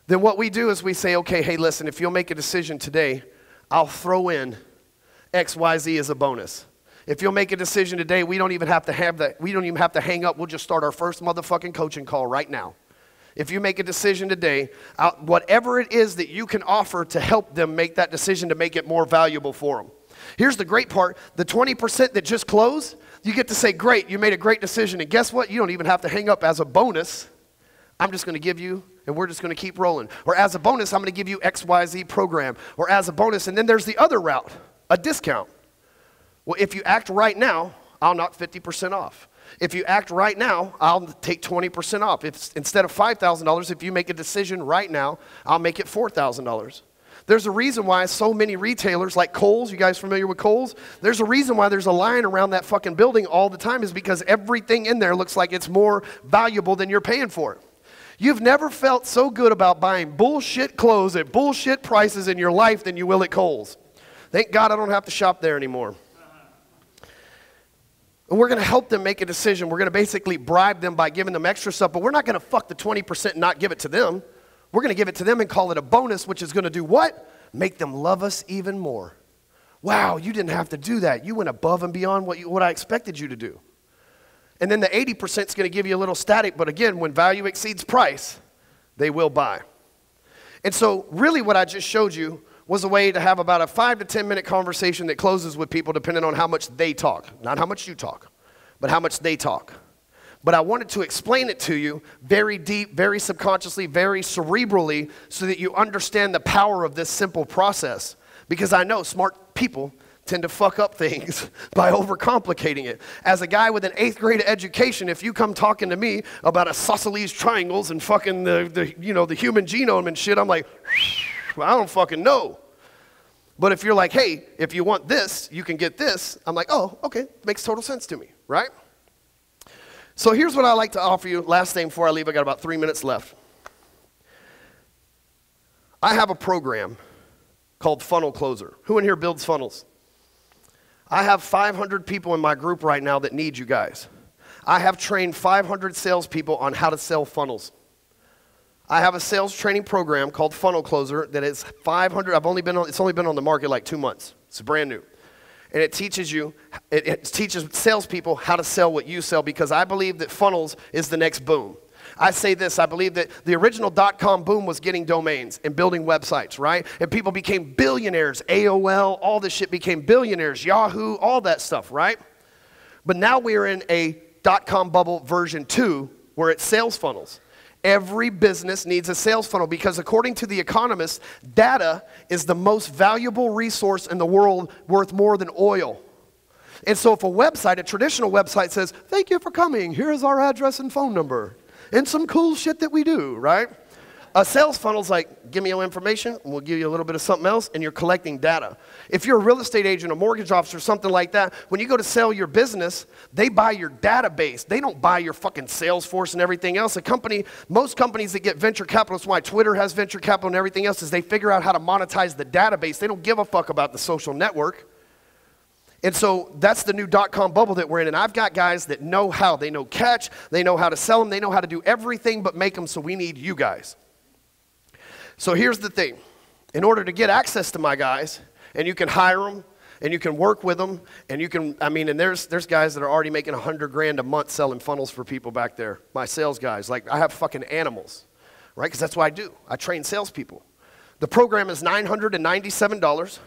then what we do is we say, okay, hey, listen, if you'll make a decision today, I'll throw in X, Y, Z as a bonus. If you'll make a decision today, we don't even have to have that. We don't even have to hang up. We'll just start our first motherfucking coaching call right now. If you make a decision today, whatever it is that you can offer to help them make that decision to make it more valuable for them. Here's the great part. The 20% that just closed, you get to say, great, you made a great decision. And guess what? You don't even have to hang up as a bonus. I'm just going to give you, and we're just going to keep rolling. Or as a bonus, I'm going to give you XYZ program. Or as a bonus, and then there's the other route, a discount. Well, if you act right now, I'll knock 50% off. If you act right now, I'll take 20% off. If instead of $5,000, if you make a decision right now, I'll make it $4,000. There's a reason why so many retailers like Kohl's, you guys familiar with Kohl's? There's a reason why there's a line around that fucking building all the time, is because everything in there looks like it's more valuable than you're paying for it. You've never felt so good about buying bullshit clothes at bullshit prices in your life than you will at Kohl's. Thank God I don't have to shop there anymore. And we're going to help them make a decision. We're going to basically bribe them by giving them extra stuff, but we're not going to fuck the 20% and not give it to them. We're going to give it to them and call it a bonus, which is going to do what? Make them love us even more. Wow, you didn't have to do that. You went above and beyond what I expected you to do. And then the 80% is going to give you a little static, but again, when value exceeds price, they will buy. And so really what I just showed you was a way to have about a 5 to 10 minute conversation that closes with people depending on how much they talk. Not how much you talk, but how much they talk. But I wanted to explain it to you very deep, very subconsciously, very cerebrally, so that you understand the power of this simple process. Because I know smart people tend to fuck up things by overcomplicating it. As a guy with an 8th grade education, if you come talking to me about isosceles triangles and fucking the human genome and shit, I'm like, I don't fucking know. But if you're like, hey, if you want this, you can get this, I'm like, oh, okay, makes total sense to me, right? So here's what I like to offer you. Last thing before I leave, I got about 3 minutes left. I have a program called Funnel Closer. Who in here builds funnels? I have 500 people in my group right now that need you guys. I have trained 500 salespeople on how to sell funnels. I have a sales training program called Funnel Closer that is 500. It's only been on the market like 2 months. It's brand new. And it teaches salespeople how to sell what you sell, because I believe that funnels is the next boom. I say this, I believe that the original .com boom was getting domains and building websites, right? And people became billionaires. AOL, all this shit became billionaires. Yahoo, all that stuff, right? But now we're in a .com bubble version 2 where it's sales funnels. Every business needs a sales funnel because according to The Economist, data is the most valuable resource in the world, worth more than oil. And so if a traditional website says, thank you for coming, here's our address and phone number, and some cool shit that we do, right? A sales funnel's like, give me your information, and we'll give you a little bit of something else, and you're collecting data. If you're a real estate agent, a mortgage officer, something like that, when you go to sell your business, they buy your database. They don't buy your fucking Salesforce and everything else. Most companies that get venture capital, that's why Twitter has venture capital and everything else, is they figure out how to monetize the database. They don't give a fuck about the social network. And so that's the new .com bubble that we're in. And I've got guys that know how. They know catch. They know how to sell them. They know how to do everything but make them, so we need you guys. So here's the thing. In order to get access to my guys, and you can hire them, and you can work with them, and you can, and there's guys that are already making $100,000 a month selling funnels for people back there. My sales guys, like I have fucking animals, right? Because that's what I do. I train salespeople. The program is $997.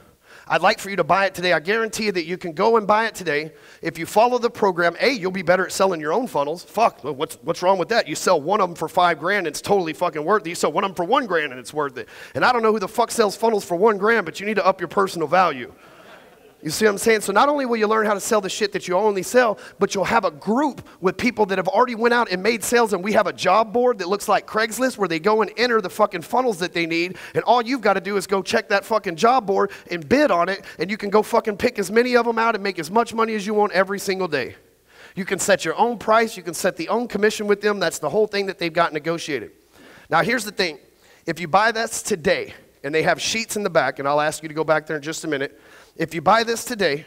I'd like for you to buy it today. I guarantee you that you can go and buy it today. If you follow the program, you'll be better at selling your own funnels. Fuck, what's wrong with that? You sell one of them for $5,000, it's totally fucking worth it. You sell one of them for $1,000 and it's worth it. And I don't know who the fuck sells funnels for $1,000, but you need to up your personal value. You see what I'm saying? So not only will you learn how to sell the shit that you only sell, but you'll have a group with people that have already went out and made sales, and we have a job board that looks like Craigslist where they go and enter the fucking funnels that they need, and all you've got to do is go check that fucking job board and bid on it, and you can go fucking pick as many of them out and make as much money as you want every single day. You can set your own price. You can set the own commission with them. That's the whole thing that they've got negotiated. Now, here's the thing. If you buy this today, and they have sheets in the back, and I'll ask you to go back there in just a minute. If you buy this today,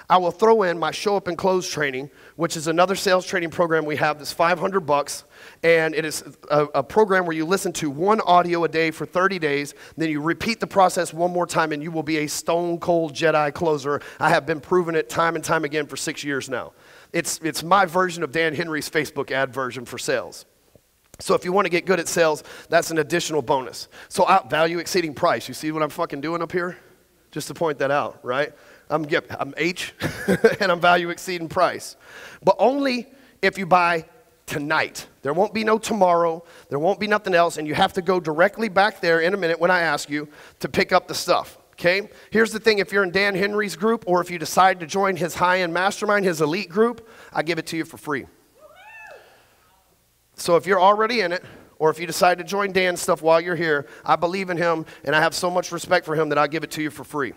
I will throw in my Show Up and Close training, which is another sales training program we have that's $500, and it is a program where you listen to one audio a day for 30 days, then you repeat the process one more time, and you will be a stone cold Jedi closer. I have been proving it time and time again for 6 years now. It's my version of Dan Henry's Facebook ad version for sales. So if you want to get good at sales, that's an additional bonus. So value exceeding price. You see what I'm fucking doing up here? Just to point that out, right? I'm H, and I'm value exceeding price. But only if you buy tonight. There won't be no tomorrow. There won't be nothing else, and you have to go directly back there in a minute when I ask you to pick up the stuff, okay? Here's the thing. If you're in Dan Henry's group, or if you decide to join his high-end mastermind, his elite group, I give it to you for free. So if you're already in it, or if you decide to join Dan's stuff while you're here, I believe in him, and I have so much respect for him that I'll give it to you for free.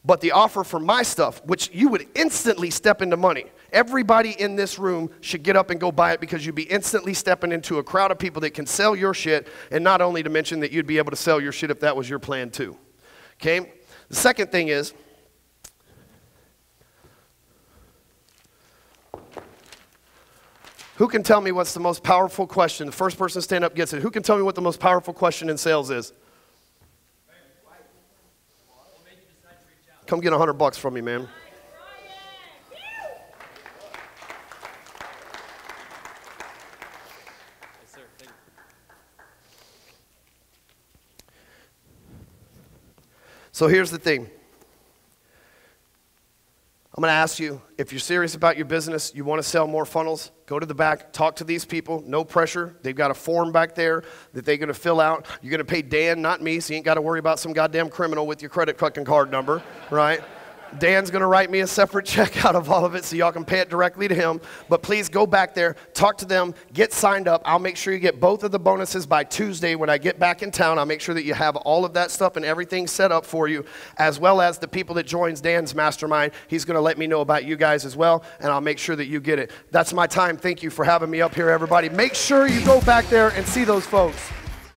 But the offer for my stuff, which you would instantly step into money, everybody in this room should get up and go buy it, because you'd be instantly stepping into a crowd of people that can sell your shit, and not only to mention that you'd be able to sell your shit if that was your plan too. Okay? The second thing is, who can tell me what's the most powerful question? The first person to stand up gets it. Who can tell me what the most powerful question in sales is? Come get $100 from me, man. So here's the thing. I'm going to ask you, if you're serious about your business, you want to sell more funnels, go to the back, talk to these people, no pressure. They've got a form back there that they're going to fill out. You're going to pay Dan, not me, so you ain't got to worry about some goddamn criminal with your credit fucking card number, right? Dan's going to write me a separate check out of all of it so y'all can pay it directly to him. But please go back there, talk to them, get signed up. I'll make sure you get both of the bonuses by Tuesday when I get back in town. I'll make sure that you have all of that stuff and everything set up for you, as well as the people that joins Dan's mastermind. He's going to let me know about you guys as well, and I'll make sure that you get it. That's my time. Thank you for having me up here, everybody. Make sure you go back there and see those folks.